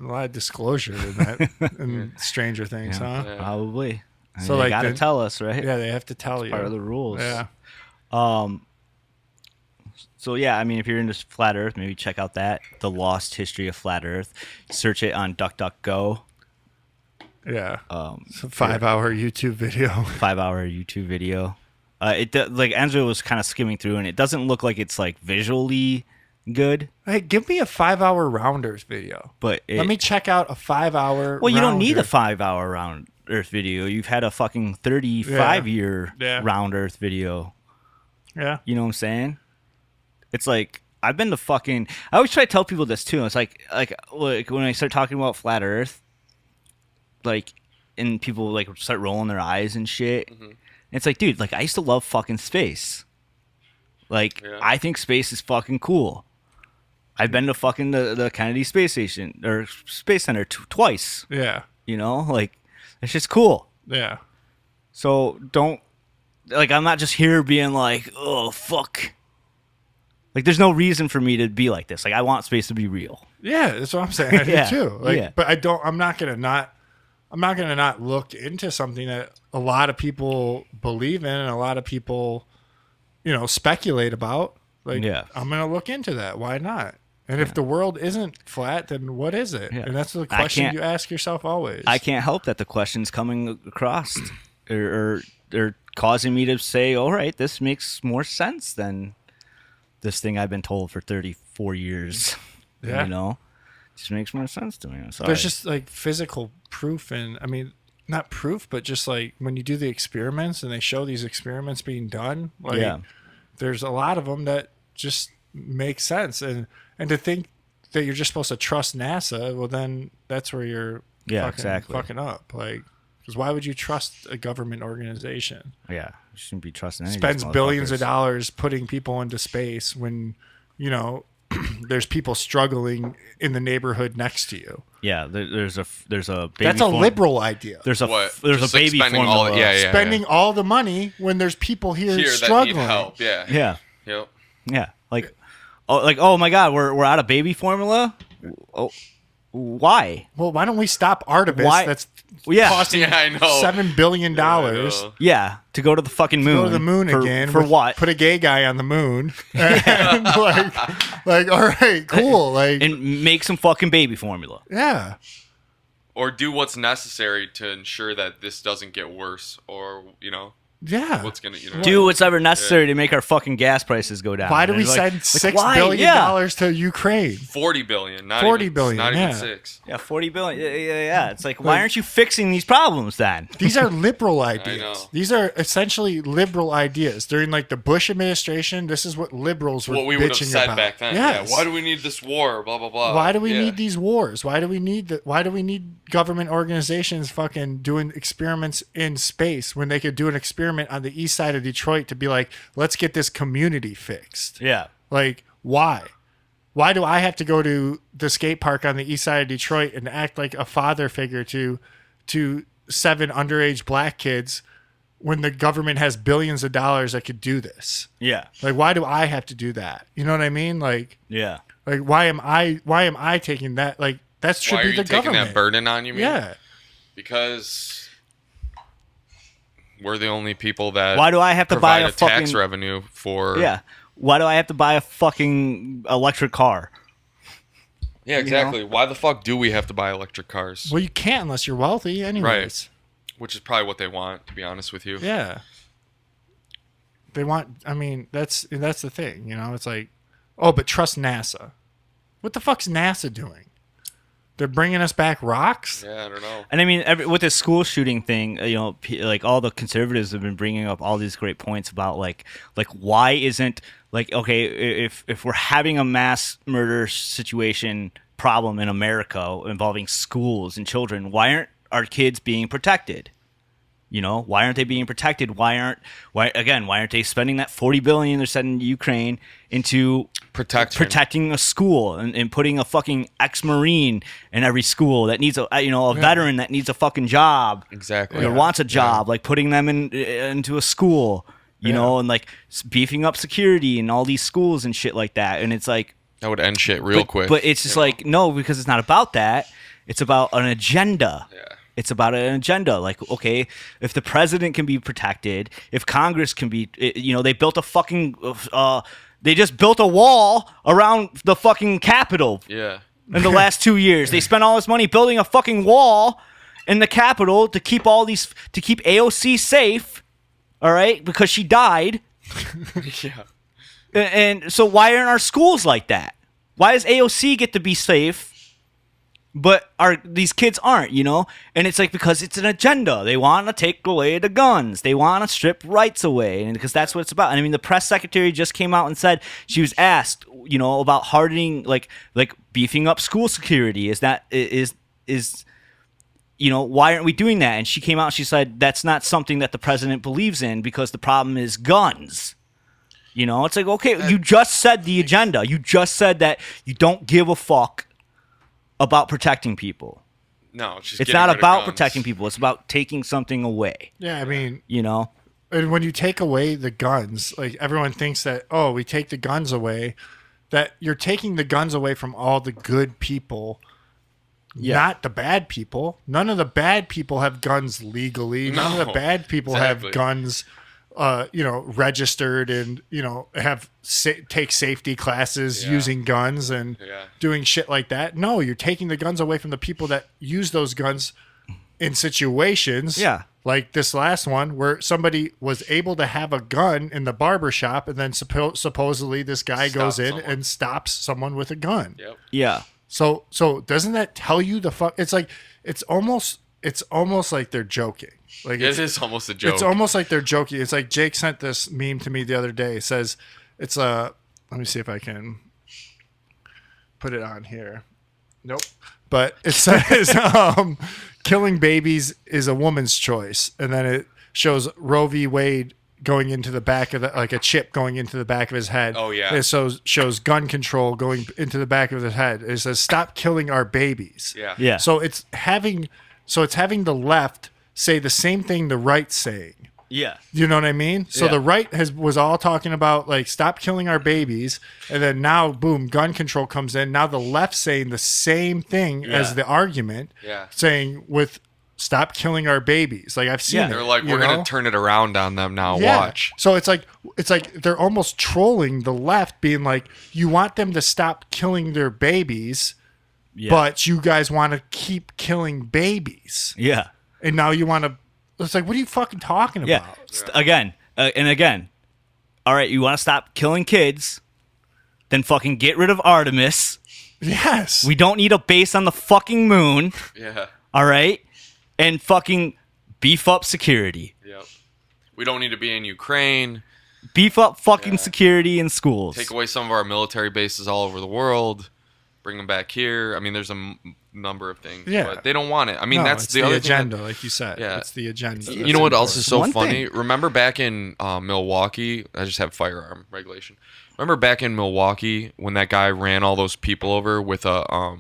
lot of disclosure in that in Stranger Things, huh? Yeah. Probably. So, They like, gotta the- tell us, right? Yeah, they have to tell you. Part of the rules. Yeah. So yeah, I mean, if you're into flat Earth, maybe check out that The Lost History of Flat Earth. Search it on DuckDuckGo. Yeah. It's a 5-hour YouTube video. 5-hour YouTube video. Like Andrew was kind of skimming through, and it doesn't look like it's like visually good. Hey, give me a 5-hour Round Earth video. But Let me check out a 5-hour. Well, you don't need a Earth. 5-hour Round Earth video. You've had a fucking 35-year Round Earth video. Yeah. You know what I'm saying? It's like I've been to fucking. I always try to tell people this too. It's like when I start talking about flat Earth, like, and people like start rolling their eyes and shit. Mm-hmm. It's like, dude, like I used to love fucking space. Like I think space is fucking cool. I've been to fucking the Kennedy Space Station or Space Center twice. Yeah. Like it's just cool. Yeah. So don't, like, I'm not just here being like, oh fuck. Like there's no reason for me to be like this. Like I want space to be real. Yeah, that's what I'm saying. I Yeah. do too. Like, Yeah. but I'm not gonna not look into something that a lot of people believe in and a lot of people, speculate about. Like, Yeah. I'm gonna look into that. Why not? And if the world isn't flat, then what is it? Yeah. And that's the question can't- you ask yourself always. I can't help that the question's coming across or causing me to say, all right, this makes more sense than this thing I've been told for 34 years. Yeah. Just makes more sense to me. I'm sorry. There's just like physical proof, and I mean, not proof, but just like when you do the experiments and they show these experiments being done, like Yeah. there's a lot of them that just make sense. And to think that you're just supposed to trust NASA, well, then that's where you're fucking up. Like, because why would you trust a government organization? Yeah, you shouldn't be trusting any Spends of these billions of motherfuckers. dollars putting people into space when, there's people struggling in the neighborhood next to you. Yeah, there's a baby. That's a liberal idea. There's a What? there's Just a like baby spending formula. all- yeah. Spending all the money when there's people here Here struggling. that need help. Yeah. Yeah, Yep. yeah. Oh my God, we're out of baby formula. Oh, why? Well, why don't we stop Artemis? Why- That's Yeah. costing Yeah, I know. $7 billion. I know. Yeah, to go to the fucking moon. Go to the moon for, again. for with- what? Put a gay guy on the moon. And like, all right, cool. Like, And make some fucking baby formula. yeah. or do what's necessary to ensure that this doesn't get worse, or Yeah. what's gonna Do whatever necessary to make our fucking gas prices go down. Why do we And it's send $6 billion dollars to Ukraine? 40 billion, not 40 even, billion, not yeah. even 6. Yeah, 40 billion. Yeah. It's like, why aren't you fixing these problems then? These are liberal know. ideas. These are essentially liberal ideas. During like the Bush administration, this is what liberals were What we would have bitching said about. back then. Yes. Yeah. Why do we need this war? Blah blah blah. Why do we Yeah. need these wars? Why do we need government organizations fucking doing experiments in space when they could do an experiment on the east side of Detroit to be like, let's get this community fixed? Yeah. Like, why? Why do I have to go to the skate park on the east side of Detroit and act like a father figure to 7 underage black kids when the government has billions of dollars that could do this? Yeah. Like, why do I have to do that? You know what I mean? Like, Yeah. why am I taking that? Like, that should Why be are you the taking government. that burden on you? Man? Yeah. Because we're the only people that Why do I have to buy provide a a tax fucking revenue for? Yeah. Why do I have to buy a fucking electric car? Yeah, exactly. Why the fuck do we have to buy electric cars? Well, you can't unless you're wealthy, anyways. Which is probably what they want, to be honest with you. Yeah. They want. I mean, that's the thing. You know, it's like, oh, but trust NASA. What the fuck's NASA doing? They're bringing us back rocks. Yeah, I don't know. And I mean, with this school shooting thing, like all the conservatives have been bringing up all these great points about like why isn't like, okay, if we're having a mass murder situation problem in America involving schools and children, why aren't our kids being protected? Why aren't they being protected? Why aren't they spending that $40 billion they're sending to Ukraine into protecting a school and putting a fucking ex-Marine in every school that needs a veteran that needs a fucking job. Exactly. Or wants a job, like putting them into a school, and like beefing up security in all these schools and shit like that. And it's like, that would end shit real quick. But it's just like, no, because it's not about that. It's about an agenda. Yeah. It's about an agenda. Like, okay, if the president can be protected, if Congress can be, they built a fucking, they just built a wall around the fucking Capitol. Yeah. In the last 2 years, they spent all this money building a fucking wall in the Capitol to keep keep AOC safe. All right, because she died. Yeah. And so why aren't our schools like that? Why does AOC get to be safe? But these kids aren't, And it's like, because it's an agenda. They want to take away the guns. They want to strip rights away. And because that's what it's about. And I mean, the press secretary just came out and said, she was asked, about hardening, like beefing up school security. Why aren't we doing that? And she came out and she said, that's not something that the president believes in because the problem is guns. It's like, okay, you just said the agenda. You just said that you don't give a fuck about protecting people. No, it's not about protecting people. It's about taking something away. Yeah, I mean, And when you take away the guns, like everyone thinks that, oh, we take the guns away, that you're taking the guns away from all the good people, not the bad people. None of the bad people have guns legally. None of the bad people have guns registered and take safety classes using guns and doing shit like that. No, you're taking the guns away from the people that use those guns in situations like this last one where somebody was able to have a gun in the barber shop and then supposedly this guy goes in and stops someone with a gun. Yep. Yeah. So doesn't that tell you the fuck? It's like it's almost like they're joking. Like it is almost a joke. It's almost like they're joking. It's like Jake sent this meme to me the other day. It says it's let me see if I can put it on here. Nope. But it says killing babies is a woman's choice, and then it shows Roe v. Wade going into the back of like a chip going into the back of his head. Oh yeah. It shows gun control going into the back of his head. It says stop killing our babies. Yeah. Yeah. So it's having the left say the same thing the right's saying. Yeah. You know what I mean? So Yeah. the right was all talking about like stop killing our babies, and then now boom, gun control comes in. Now the left saying the same thing as the argument, saying with stop killing our babies. Like I've seen it. They're like, we're gonna turn it around on them now. Yeah. Watch. So it's like they're almost trolling the left, being like, you want them to stop killing their babies but you guys want to keep killing babies. Yeah. And now you want to. It's like, what are you fucking talking Yeah. about? Again, and again. All right, you want to stop killing kids? Then fucking get rid of Artemis. Yes. We don't need a base on the fucking moon. Yeah. All right? And fucking beef up security. Yep. We don't need to be in Ukraine. Beef up fucking security in schools. Take away some of our military bases all over the world. Bring them back here. I mean, there's a number of things. Yeah. But they don't want it. I mean, No, that's it's the other agenda, thing. like you said. Yeah. It's the agenda. You know what else is so One funny? thing. Remember back in Milwaukee? I just have firearm regulation. Remember back in Milwaukee when that guy ran all those people over with a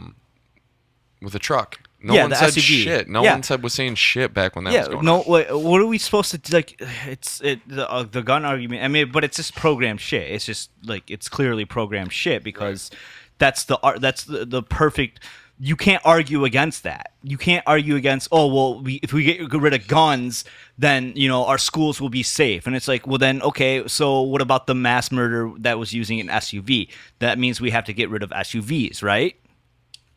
truck? No Yeah, one the said SUV. shit. No Yeah. one was saying shit back when that was Yeah, going no. on. What are we supposed to do? Like? The gun argument. I mean, but it's just programmed shit. It's just like it's clearly programmed shit because that's the perfect. You can't argue against that. You can't argue against. Oh well, if we get rid of guns, then our schools will be safe. And it's like, well then, okay. So what about the mass murder that was using an SUV? That means we have to get rid of SUVs, right?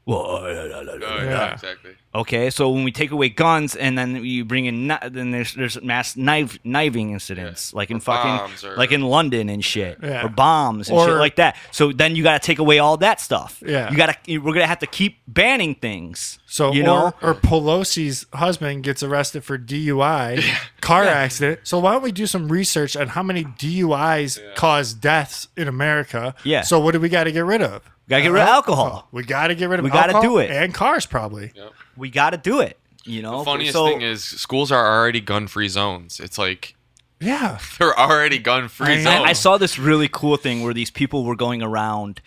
Well, Yeah, exactly. okay, so when we take away guns and then you bring in, then there's mass kniving incidents like in Or fucking bombs or- like in London and shit, Yeah. or bombs and shit Or- like that. So then you got to take away all that stuff. Yeah. we're gonna have to keep banning things. So, you know, or Pelosi's husband gets arrested for DUI, car accident. So why don't we do some research on how many DUIs cause deaths in America? Yeah. So what do we got to get rid of? Gotta get rid of alcohol. We got to get rid of We gotta alcohol do it. and cars probably. Yep. We got to do it. You know, The funniest so, thing is schools are already gun-free zones. It's like Yeah. they're already gun-free I know. zones. I saw this really cool thing where these people were going around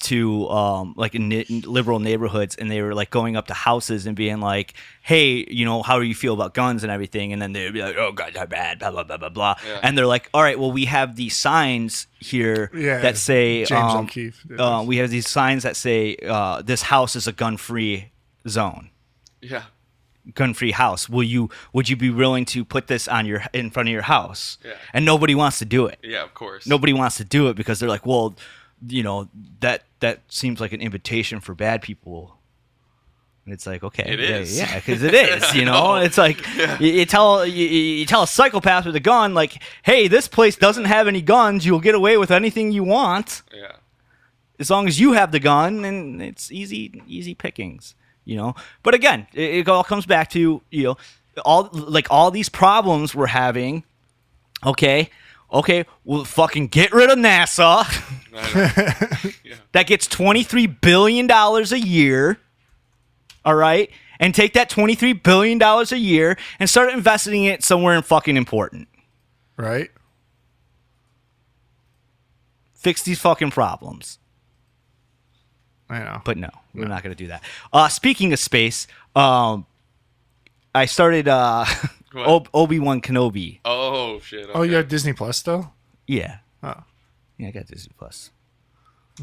to like in liberal neighborhoods, and they were like going up to houses and being like, hey, how do you feel about guns and everything? And then they'd be like, oh, guns are bad, blah blah blah blah blah. Yeah. And they're like, all right, well, we have these signs here Yeah, that say James O'Keefe did this. we have these signs that say this house is a gun-free zone, yeah. gun-free house. Would you be willing to put this in front of your house? Yeah. And nobody wants to do it. Yeah, of course. Nobody wants to do it because they're like, well, that seems like an invitation for bad people. And it's like, okay, It is. yeah, because it is. It's like you tell a psychopath with a gun, like, hey, this place doesn't have any guns. You'll get away with anything you want Yeah. as long as you have the gun, and it's easy pickings. But again, it all comes back to all these problems we're having. Okay, well, fucking get rid of NASA. I know. Yeah. That gets $23 billion a year. All right? And take that $23 billion a year and start investing it somewhere fucking important. Right. Fix these fucking problems. I know. But no, we're not going to do that. Speaking of space, I started What? Obi-Wan Kenobi. Oh shit. Okay. Oh, you have Disney Plus still? Yeah. Oh, Yeah, I got Disney Plus.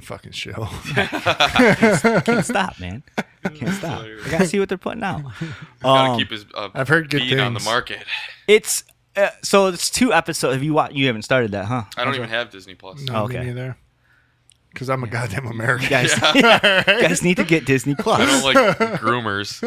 fucking chill. Can't stop, man. Can't stop. I got to see what they're putting out. Gotta keep his I've heard good feet on the things. market. It's so it's 2 episodes. Have you watched? You haven't started that, huh? I don't even have Disney Plus. No, Okay. me neither. Because I'm a goddamn American. You guys, you guys need to get Disney I Plus. don't like groomers.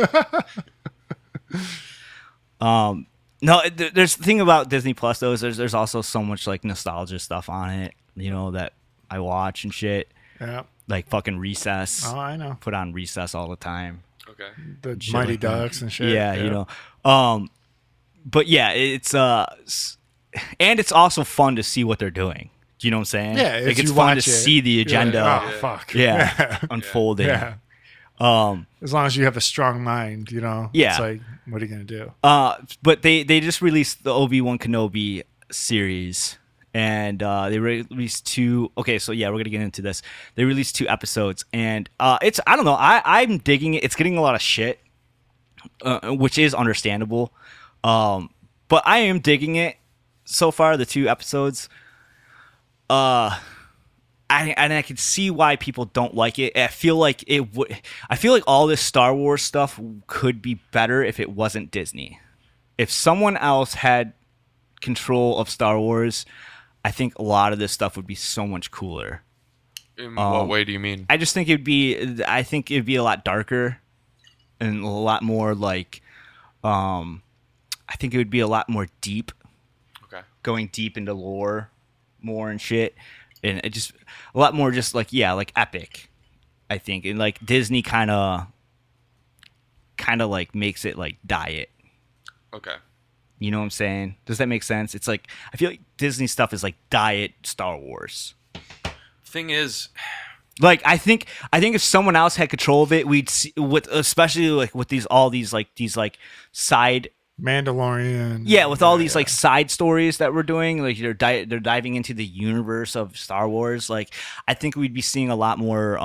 No, there's the thing about Disney Plus though is there's also so much like nostalgia stuff on it, that I watch and shit. Yeah. Like fucking Recess. Oh, I know. Put on Recess all the time. Okay. The Shit Mighty like that. Ducks and shit. Yeah, but yeah, it's and it's also fun to see what they're doing. Do you know what I'm saying? Yeah, like as it's you fun to watch it, see the you're like, agenda. oh, fuck. Yeah, unfolding. Yeah. As long as you have a strong mind, Yeah. It's like, what are you going to do? But they just released the Obi-Wan Kenobi series, and they released 2. Okay, so yeah, we're gonna get into this. They released 2 episodes, and it's I don't know. I'm digging it. It's getting a lot of shit, which is understandable. But I am digging it so far. The 2 episodes. I can see why people don't like it. I feel like I feel like all this Star Wars stuff could be better if it wasn't Disney. If someone else had control of Star Wars, I think a lot of this stuff would be so much cooler. In what way do you mean? I just think I think it'd be a lot darker and a lot more like, I think it would be a lot more deep. Okay. Going deep into lore more and shit. And it just a lot more just like, yeah, like epic, I think. And like Disney kind of like makes it like diet. Okay. You know what I'm saying? Does that make sense? It's like, I feel like Disney stuff is like diet Star Wars. Thing is, Like I think if someone else had control of it, we'd see with, especially like with all these side, Mandalorian. yeah, with all these like side stories that we're doing, like they're diving into the universe of Star Wars. Like I think we'd be seeing a lot more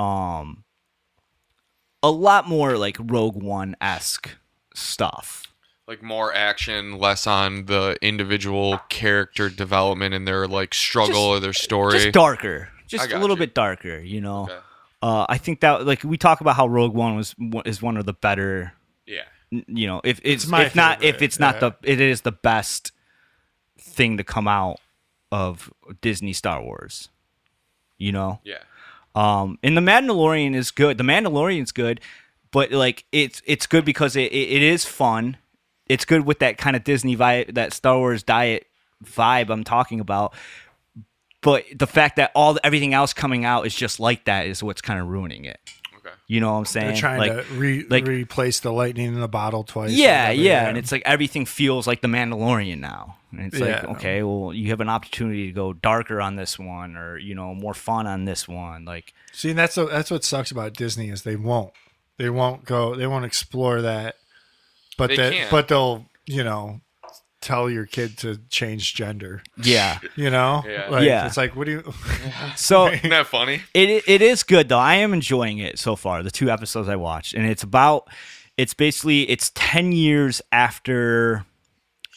like Rogue One-esque stuff. like more action, less on the individual character development and their like struggle or their story. Just darker, I just a got little you. bit darker, you know. Okay. I think that like we talk about how Rogue One is one of the better, Yeah. you know, if it's my if not favorite, if it's not yeah. it is the best thing to come out of Disney Star Wars, you know. Yeah. And the Mandalorian is good. The Mandalorian's good, but like it's good because it is fun. It's good with that kind of Disney vibe, that Star Wars diet vibe I'm talking about. But the fact that everything else coming out is just like that is what's kind of ruining it. Okay. You know what I'm saying? They're trying like, to replace the lightning in the bottle twice. yeah, or whatever, yeah, and it's like everything feels like the Mandalorian now. And it's like, Yeah. okay, well, you have an opportunity to go darker on this one, or you know, more fun on this one. Like, See, and that's what sucks about Disney is they won't explore that, but They can't. but they'll tell your kid to change gender. yeah. Yeah. Yeah. It's like, what do you? So Isn't that funny? it is good though. I am enjoying it so far. The 2 episodes I watched, and it's 10 years after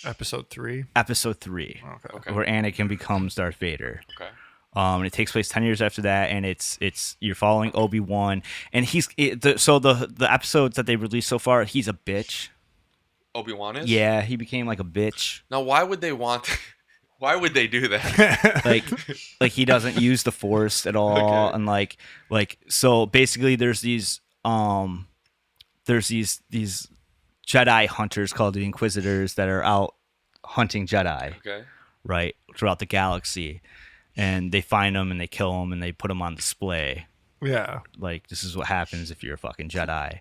Episode 3. episode 3, Okay. where Anakin becomes Darth Vader. Okay. And it takes place 10 years after that, and it's you're following Obi-Wan, and the episodes that they released so far, he's a bitch. Obi-Wan is? Yeah, he became like a bitch. Now, why would they do that? like he doesn't use the Force at all, Okay. and like so basically there's these Jedi hunters called the Inquisitors that are out hunting Jedi, Okay. right, throughout the galaxy, and they find them and they kill them and they put them on display. Yeah. Like, this is what happens if you're a fucking Jedi.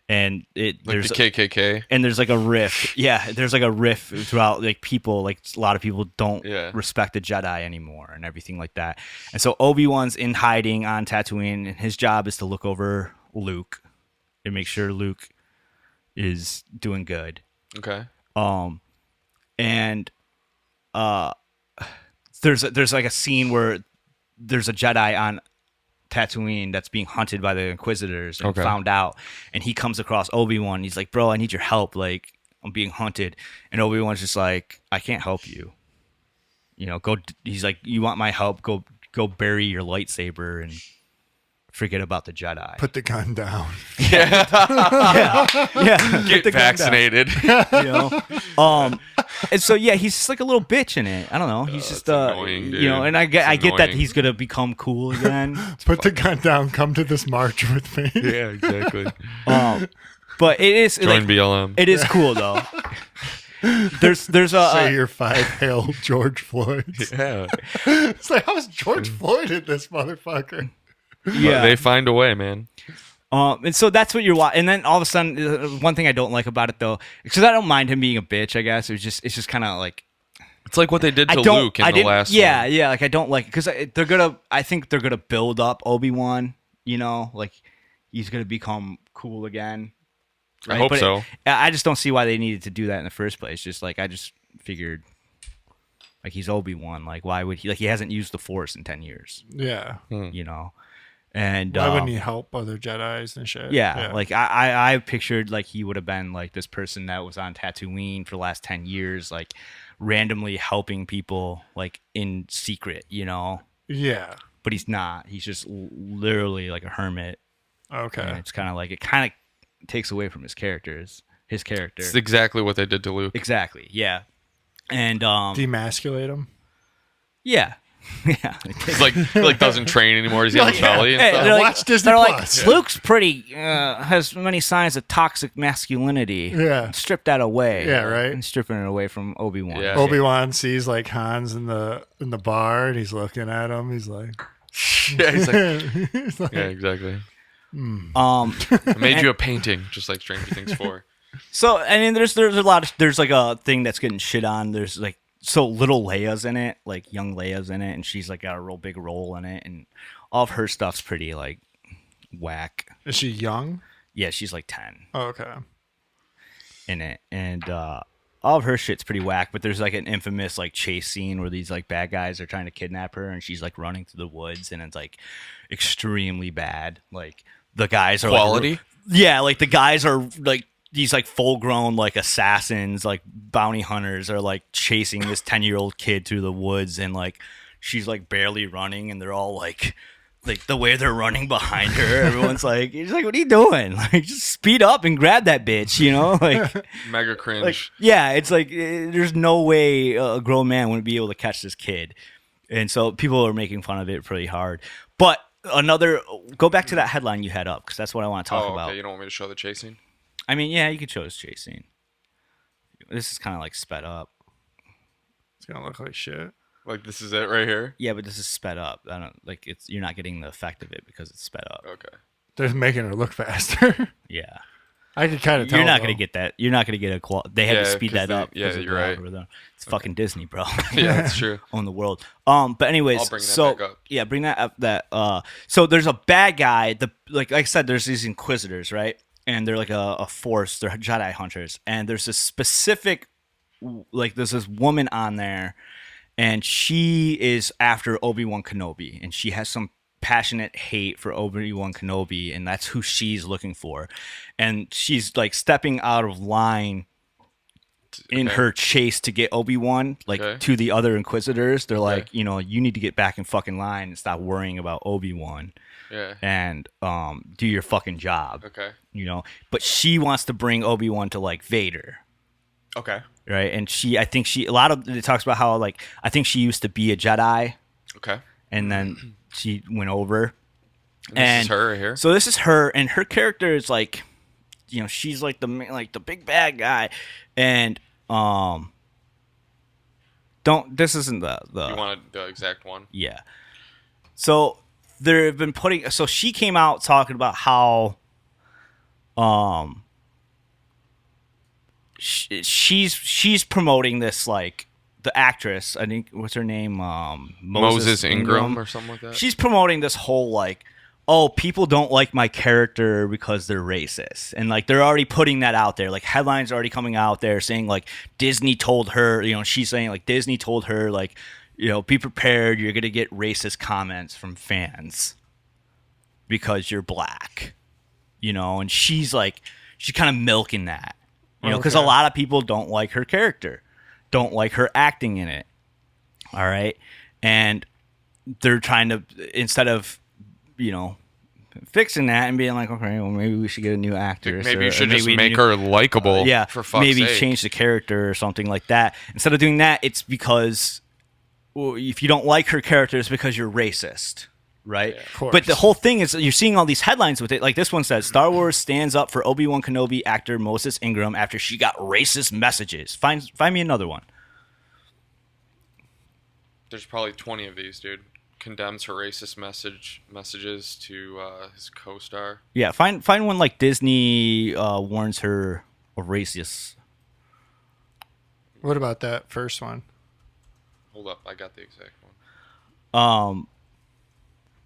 And Like there's the KKK? and there's like a rift. Yeah, there's like a rift throughout, like people, like a lot of people don't Yeah. respect the Jedi anymore and everything like that. And so Obi-Wan's in hiding on Tatooine, and his job is to look over Luke and make sure Luke is doing good. Okay. And there's like a scene where there's a Jedi on Tatooine that's being hunted by the Inquisitors and Okay. found out, and he comes across Obi-Wan. He's like, bro, I need your help, like I'm being hunted. And Obi-Wan's just like, I can't help you, go. He's like, you want my help, go bury your lightsaber and forget about the Jedi. Put the gun down. yeah Get vaccinated. And so yeah, he's just like a little bitch in it. I don't know, he's just annoying, dude. and I get that annoying. he's gonna become cool again. Put the gun down. Come to this march with me. Yeah, exactly. But it is Join like, BLM. it is cool though. There's a Say your 5 hail George Floyds. Yeah. It's like, how's George Floyd in this motherfucker? yeah. They find a way, man. And so that's what you're watching. And then all of a sudden, one thing I don't like about it though, because I don't mind him being a bitch. I guess it's just kind of like, It's like what they did to I don't. Luke in I the didn't. last Yeah, one. yeah. Like I don't like it because they're gonna. I think they're gonna build up Obi-Wan. Like he's gonna become cool again. I hope But so. I just don't see why they needed to do that in the first place. Just like I just figured, like he's Obi-Wan. Like why would he? Like he hasn't used the Force in 10 years. Yeah. And Why wouldn't he help other Jedis and shit? yeah, like I pictured like he would have been like this person that was on Tatooine for the last 10 years, like randomly helping people like in secret, Yeah. but he's not. He's just literally like a hermit. Okay. And it's kind of like, it kind of takes away from his character. It's exactly what they did to Luke. Exactly. Yeah. And Demasculate him. yeah. Yeah. He's like doesn't train anymore. He's got a belly and Hey, stuff. they're like- Watch Disney they're like, Plus. Luke's pretty, has many signs of toxic masculinity. Yeah. Strip that away. Yeah, right. And stripping it away from Obi-Wan. Yeah. Obi-Wan sees like Hans in the bar, and he's looking at him. He's like, Yeah, he's like, he's like, yeah, exactly. Um, I made you a painting, just like Stranger Things 4. so, I mean, there's a lot of, there's like a thing that's getting shit on. There's like, so little Leia's in it, like young Leia's in it, and she's like got a real big role in it, and all of her stuff's pretty like whack. is she young? Yeah, she's like 10 Oh, okay. in it, and all of her shit's pretty whack. But there's like an infamous like chase scene where these like bad guys are trying to kidnap her, and she's like running through the woods, and it's like extremely bad. Like the guys are Quality? Like, yeah, like the guys are like these like full grown like assassins, like bounty hunters are like chasing this 10-year-old kid through the woods, and like she's like barely running, and they're all like the way they're running behind her, everyone's like, he's like, what are you doing? Like, just speed up and grab that bitch, you know? Like, Mega cringe. like yeah, it's like there's no way a grown man wouldn't be able to catch this kid, and so people are making fun of it pretty hard. But go back to that headline you had up, because that's what I want to talk about. Okay. You don't want me to show the chasing? I mean, yeah, you could show us chasing. This is kind of like sped up. It's gonna look like shit. Like this is it right here? Yeah, but this is sped up. I don't like it's. You're not getting the effect of it because it's sped up. Okay. They're making her look faster. Yeah, I could kind of tell. you're not though. gonna get that. You're not gonna get a They had Yeah, to speed 'cause that up. yeah, 'cause of you're the right. algorithm. It's fucking Disney, bro. Yeah, that's true. Own the world. But anyways, I'll bring that so back up. yeah, bring that up. So there's a bad guy. Like I said, there's these Inquisitors, right? And they're like a force. They're Jedi hunters, and there's this specific, like there's this woman on there, and she is after Obi-Wan Kenobi, and she has some passionate hate for Obi-Wan Kenobi, and that's who she's looking for, and she's like stepping out of line in Okay. her chase to get Obi-Wan, like Okay. to the other Inquisitors. They're like, Okay. you need to get back in fucking line and stop worrying about Obi-Wan Yeah. and do your fucking job, Okay. But she wants to bring Obi-Wan to like Vader, Okay. right? And a lot of it talks about how like I think she used to be a Jedi, Okay. and then she went over. This is her right here. So this is her, and her character is like, she's like the big bad guy, and this isn't the You wanted the exact one? yeah. So they've been so she came out talking about how she's promoting this, like the actress, I think, what's her name, Moses Ingram or something like that. She's promoting this whole like, oh, people don't like my character because they're racist, and like they're already putting that out there. Like headlines are already coming out there saying like Disney told her, she's saying like Disney told her like, be prepared, you're gonna get racist comments from fans because you're black, and she's kind of milking that, because a Okay. lot of people don't like her character, don't like her acting in it. All right, and they're trying to, instead of fixing that and being like, okay, well, maybe we should get a new actress. Maybe or you should maybe just we make need- her likable. yeah, For fuck's maybe sake. change the character or something like that. Instead of doing that, it's because if you don't like her character, it's because you're racist, right? course. But the whole thing is you're seeing all these headlines with it. Like this one says, Star Wars stands up for Obi-Wan Kenobi actor Moses Ingram after she got racist messages. Find me another one. There's probably 20 of these, dude. Condemns her racist messages to his co-star. Yeah, find one like Disney warns her of racist. What about that first one? Hold up, I got the exact one.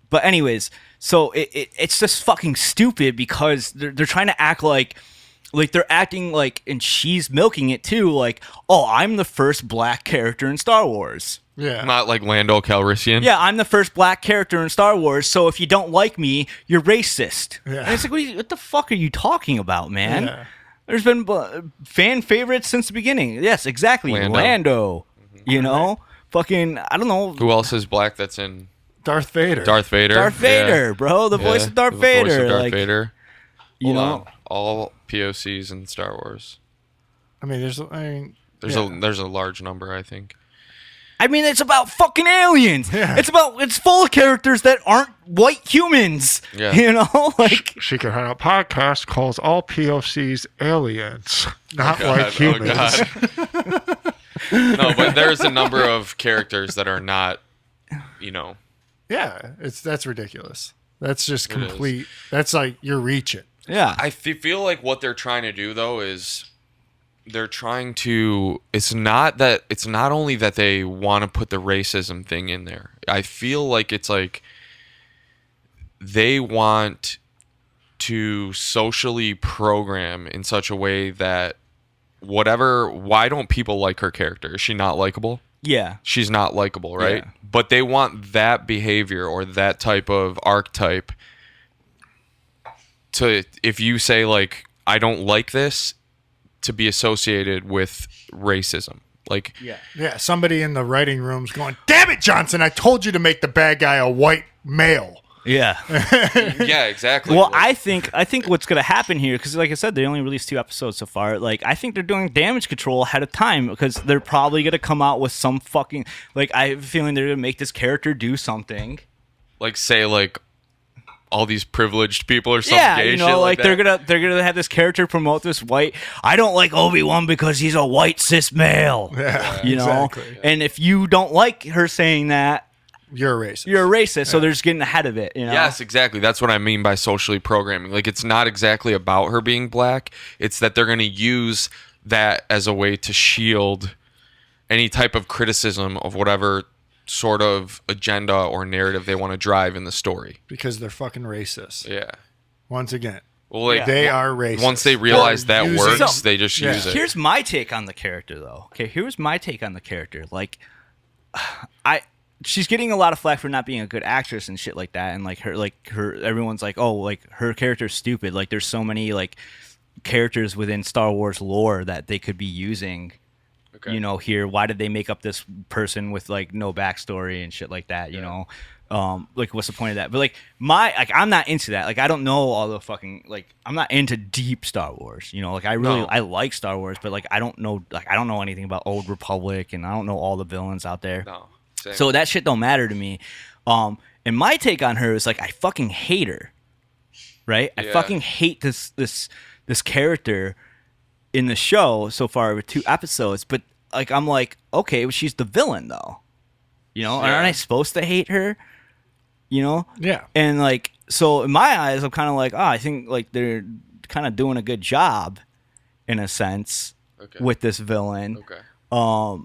But anyways, so it's just fucking stupid because they're trying to act like they're acting like, and she's milking it too, like, oh, I'm the first black character in Star Wars. Yeah. Not like Lando Calrissian. Yeah, I'm the first black character in Star Wars, so if you don't like me, you're racist. Yeah. And it's like, what the fuck are you talking about, man? Yeah. There's been fan favorites since the beginning. Yes, exactly. Lando. Fucking, I don't know. Who else is black that's in Darth Vader. Darth Vader? Darth Vader, bro. The voice of Darth the Vader. Voice of Darth like, Vader. you Hold know, on. All POCs in Star Wars. I mean, There's a large number, I think. I mean, it's about fucking aliens. Yeah. It's full of characters that aren't white humans. Yeah. You know, like She could have a podcast called All POCs Aliens, not white humans. God. No, but there's a number of characters that are not, Yeah, that's ridiculous. That's just It is. complete. That's like you're reaching. yeah, I feel like what they're trying to do though is they're trying to. It's not only that they want to put the racism thing in there. I feel like it's like they want to socially program in such a way that why don't people like her character? Is she not likable? yeah, She's not likable, right? Yeah. But they want that behavior or that type of archetype to, if you say like, I don't like this, to be associated with racism. Like, yeah. Yeah, somebody in the writing room's going, "Damn it, Johnson! I told you to make the bad guy a white male." Yeah. yeah, exactly. Well, Like, I think what's gonna happen here, because like I said, they only released 2 episodes so far. Like, I think they're doing damage control ahead of time because they're probably gonna come out with some fucking like. I have a feeling they're gonna make this character do something. like say like all these privileged people or some Yeah, gay you shit know, like that. they're gonna have this character promote this white. I don't like Obi-Wan because he's a white cis male. Yeah, You know, exactly. and if you don't like her saying that, You're a racist. you're a racist. So they're just getting ahead of it. You know? Yes, exactly. That's what I mean by socially programming. Like, it's not exactly about her being black. It's that they're going to use that as a way to shield any type of criticism of whatever sort of agenda or narrative they want to drive in the story. because they're fucking racist. Yeah. Once again, Well, like, Yeah. they are racist. once they realize They're that using- works, they just Yeah. use it. Here's my take on the character, though. Okay, here's my take on the character. Like, she's getting a lot of flack for not being a good actress and shit like that, and like her, everyone's like, oh, like her character's stupid. Like, there's so many like characters within Star Wars lore that they could be using. Okay. You know, here, why did they make up this person with like no backstory and shit like that? You know, like what's the point of that? But like I'm not into that. Like, I don't know all the fucking like I'm not into deep Star Wars. You know, like I like Star Wars, but like I don't know anything about Old Republic, and I don't know all the villains out there. No. Same. So that shit don't matter to me. And my take on her is like I fucking hate her. Right? I Yeah. fucking hate this character in the show so far with 2 episodes, but like I'm like, okay, well, she's the villain though. You know, Yeah. aren't I supposed to hate her? You know? Yeah. And like, so in my eyes, I'm kind of like, I think like they're kind of doing a good job in a sense Okay. with this villain. Okay.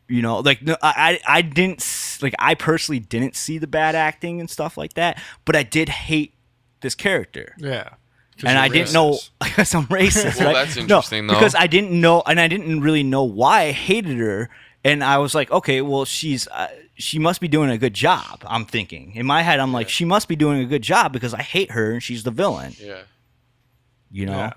You know, like no, I didn't like I personally didn't see the bad acting and stuff like that, but I did hate this character. Yeah. 'Cause And you're I didn't know racist. because I'm racist, Well, right? that's interesting, no, though. because I didn't know, and I didn't really know why I hated her. And I was like, okay, well, she must be doing a good job. I'm thinking in my head, I'm like, she must be doing a good job because I hate her and she's the villain. Yeah. You know, Yeah.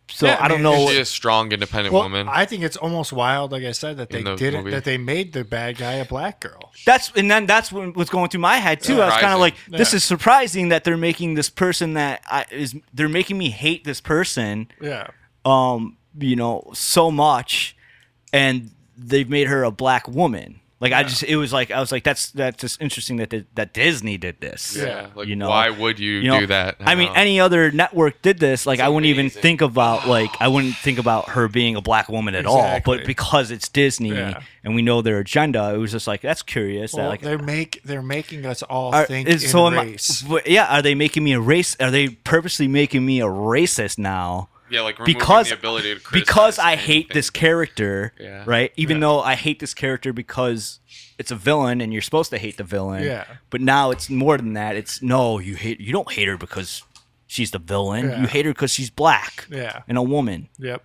so Yeah, I don't I mean, know. She's a strong, independent Well, woman. I think it's almost wild, like I said, that they In the did it. movie. That they made the bad guy a black girl. That's what's going through my head too. I was kind of Surprising. like, this Yeah. is surprising that they're making this person they're making me hate this person. Yeah. You know, so much, and they've made her a black woman. Like I was like, that's just interesting that Disney did this. yeah. Like, you know, why would you know, do that? I mean, any other network did this. Like, I wouldn't even amazing. think about her being a black woman at all. Exactly. But because it's Disney Yeah. and we know their agenda, it was just like that's curious. Well, that, like, they're making us all are- think is- in so am I- race. but yeah, are they making me a race? Are they purposely making me a racist now? yeah, like removing Because the ability to because criticize I hate anything. this character, Yeah. right? Even though I hate this character because it's a villain and you're supposed to hate the villain. Yeah. But now it's more than that. It's no, you don't hate her because she's the villain. Yeah. You hate her because she's black. Yeah. And a woman. Yep.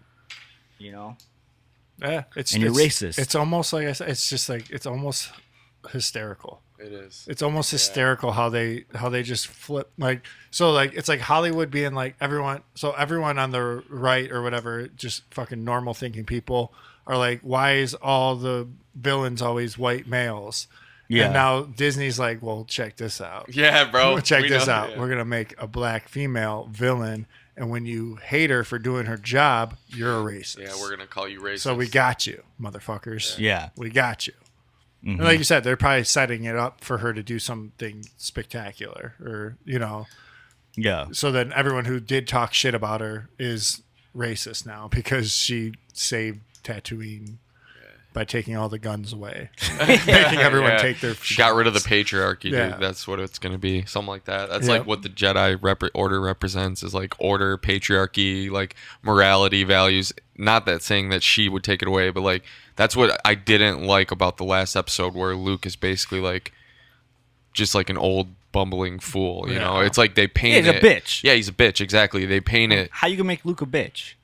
You know. Yeah. It's And you're it's- racist. It's almost like I said. It's just like it's almost hysterical. It is. It's almost hysterical how they just flip like so like it's like Hollywood being like everyone on the right or whatever, just fucking normal thinking people are like, why is all the villains always white males? Yeah. And now Disney's like, well, check this out. Yeah, bro. Check We this know- out. yeah. We're gonna make a black female villain, And when you hate her for doing her job, you're a racist. Yeah, we're gonna call you racist. So we got you, motherfuckers. Yeah. We got you. Mhm. And like you said, they're probably setting it up for her to do something spectacular, or Yeah. so then everyone who did talk shit about her is racist now because she saved Tatooine by taking all the guns away, making everyone take their. She got rid of the shots. patriarchy, Yeah. dude. That's what it's gonna be. Something like that. That's Yeah. like what the Jedi order represents, is like order, patriarchy, like morality, values. Not that saying that she would take it away, but like that's what I didn't like about the last episode, where Luke is basically like just like an old bumbling fool. You know, it's like they paint He's a bitch. Yeah, he's a bitch. Exactly. They paint it. How you gonna make Luke a bitch?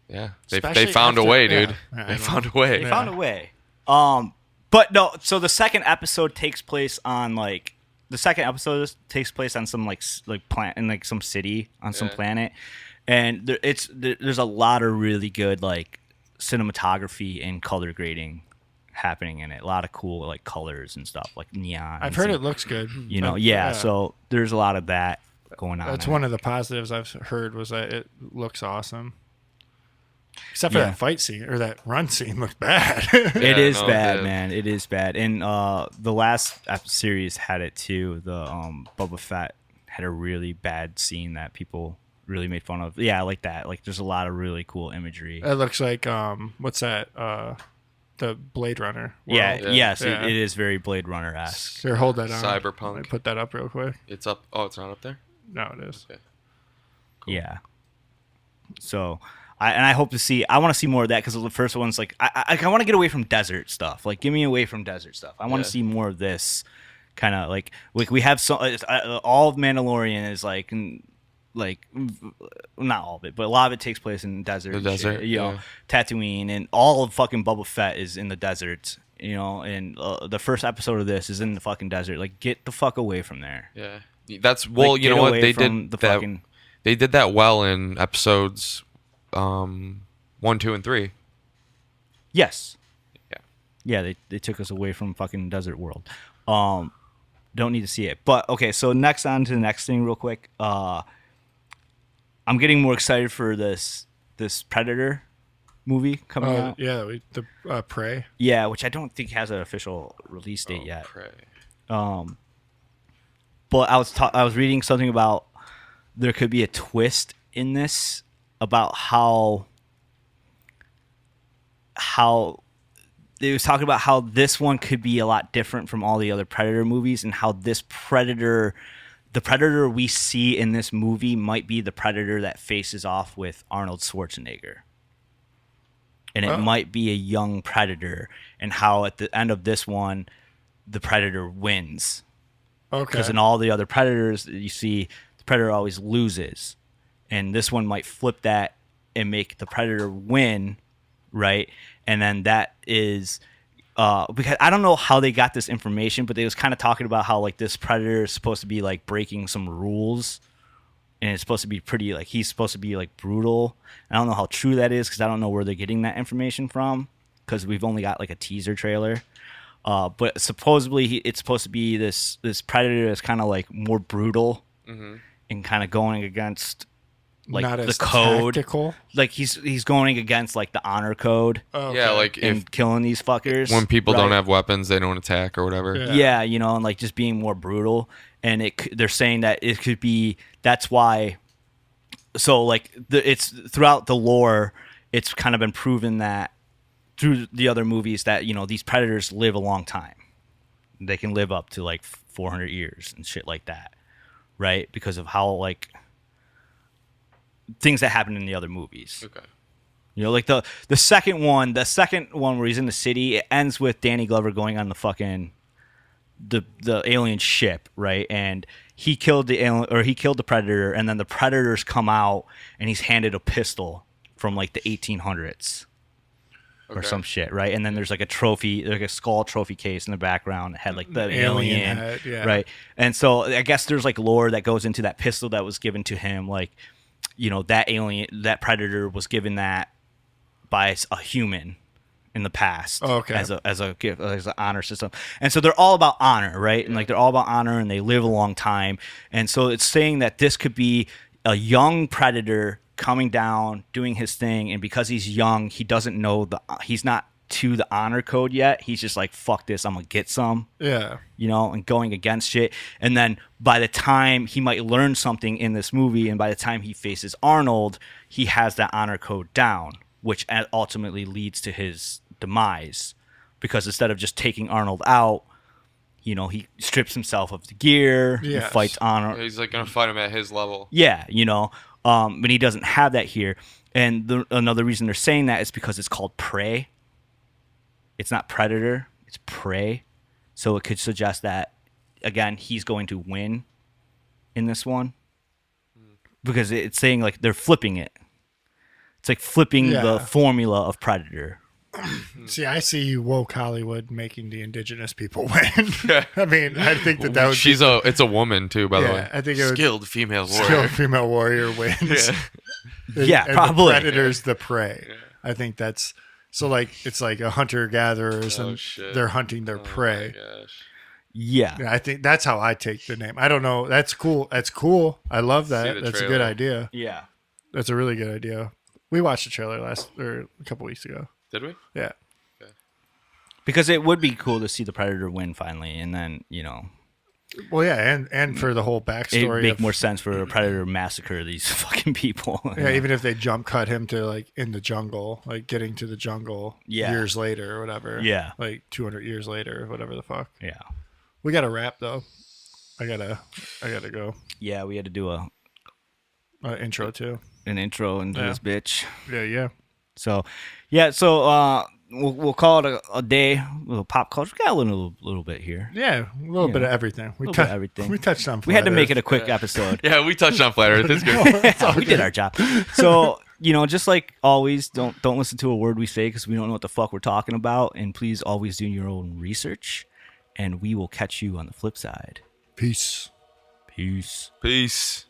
Yeah, they Especially found a after- way, yeah. dude. I They know. found a way. They found a way. But no. So the second episode takes place on some like plant in like some city on some Yeah. planet, and there's a lot of really good like cinematography and color grading happening in it. A lot of cool like colors and stuff like neon. I've heard it looks good. Yeah. So there's a lot of that going on. That's in one it. of the positives I've heard was that it looks awesome. Except for Yeah. that fight scene or that run scene looked bad. It is no, bad, yeah. man. It is bad. And the last series had it too. The Boba Fett had a really bad scene that people really made fun of. Yeah, like that. Like there's a lot of really cool imagery. It looks like what's that? The Blade Runner. world. Yes, Yeah. it is very Blade Runner esque. Here, hold that on. Cyberpunk. Let me put that up real quick. It's up. Oh, it's not up there. No, it is. Okay. Yeah. So. I hope to see. I want to see more of that because the first one's like I want to get away from desert stuff. Like, give me away from desert stuff. I want Yeah. to see more of this kind of like we have so all of Mandalorian is like not all of it, but a lot of it takes place in desert. The and shit, desert, you know, yeah. Tatooine, and all of fucking Boba Fett is in the desert. You know, and the first episode of this is in the fucking desert. Like, get the fuck away from there. Yeah, that's well. Like, you get know what away they from did the that. fucking. They did that well in episodes 1, 2, and 3. Yes. Yeah. Yeah, they took us away from fucking desert world. Don't need to see it. But okay, so next on to the next thing real quick. I'm getting more excited for this Predator movie coming out. Yeah, the Prey. Yeah, which I don't think has an official release date yet. Prey. But I was reading something about there could be a twist in this about how they was talking about how this one could be a lot different from all the other Predator movies, and how this Predator, the Predator we see in this movie, might be the Predator that faces off with Arnold Schwarzenegger. And it might be a young Predator, and how at the end of this one, the Predator wins. Okay. Because in all the other Predators, you see the Predator always loses. And this one might flip that and make the Predator win, right? And then that is because I don't know how they got this information, but they was kind of talking about how like this Predator is supposed to be like breaking some rules, and it's supposed to be pretty like he's supposed to be like brutal. I don't know how true that is because I don't know where they're getting that information from because we've only got like a teaser trailer. But supposedly it's supposed to be this Predator that's kind of like more brutal and kind of going against like Not the as code. tactical. Like he's going against like the honor code Okay. Yeah, like and if killing these fuckers. when people don't right? have weapons, they don't attack or whatever. Yeah. Yeah, you know, and like just being more brutal. And they're saying that it could be that's why. So like it's throughout the lore, it's kind of been proven that through the other movies that you know these predators live a long time. They can live up to like 400 years and shit like that, right? Because of how like things that happen in the other movies. Okay. You know, like the second one where he's in the city, it ends with Danny Glover going on the fucking the alien ship, right? And he killed the alien, or he killed the predator, and then the predators come out and he's handed a pistol from like the 1800s or Okay. some shit, right? And then there's like a trophy, like a skull trophy case in the background that had like the Alien alien, head, yeah. right? And so I guess there's like lore that goes into that pistol that was given to him, like, you know, that alien, that predator was given that by a human in the past Okay. as a gift, as an honor system. And so they're all about honor, right? And like they're all about honor and they live a long time. And so it's saying that this could be a young predator coming down, doing his thing, and because he's young, he doesn't know he's not to the honor code yet. He's just like, fuck this, I'm gonna get some. Yeah. You know, and going against shit. And then by the time he might learn something in this movie, and by the time he faces Arnold, he has that honor code down, which ultimately leads to his demise. Because instead of just taking Arnold out, you know, he strips himself of the gear, he fights Arnold. He's like gonna fight him at his level. Yeah, you know, but he doesn't have that here. And another reason they're saying that is because it's called prey. It's not predator, it's prey. So it could suggest that, again, he's going to win in this one. Because it's saying, like, they're flipping it. It's like flipping the formula of predator. See, I see you woke Hollywood making the indigenous people win. I mean, I think that would it's a woman too, by the way. I think it would, skilled female warrior. skilled female warrior wins. Yeah, and probably. The predator's the prey. Yeah. I think that's so. Like it's like a hunter gatherers, and they're hunting their prey. My gosh. Yeah. I think that's how I take the name. I don't know. That's cool. That's cool. I love that. That's a good idea. Yeah. That's a really good idea. We watched the trailer a couple weeks ago. Did we? Yeah. Okay. Because it would be cool to see the predator win finally, and then, you know. Well, yeah, and for the whole backstory. It'd make more sense for a predator to massacre these fucking people. Yeah, even if they jump cut him to like in the jungle, like getting to the jungle years later or whatever. Yeah. Like 200 years later or whatever the fuck. Yeah. We got to wrap though. I gotta go. Yeah, we had to do Intro too. an intro into this bitch. Yeah. So, we'll call it a day. A little pop culture. We got a little bit here. Yeah, a little bit of everything. We touched everything. We touched on. We had to make it a quick episode. Yeah, we touched on Flat Earth. It's good. We did our job. So, you know, just like always, don't listen to a word we say because we don't know what the fuck we're talking about. And please always do your own research. And we will catch you on the flip side. Peace. Peace. Peace.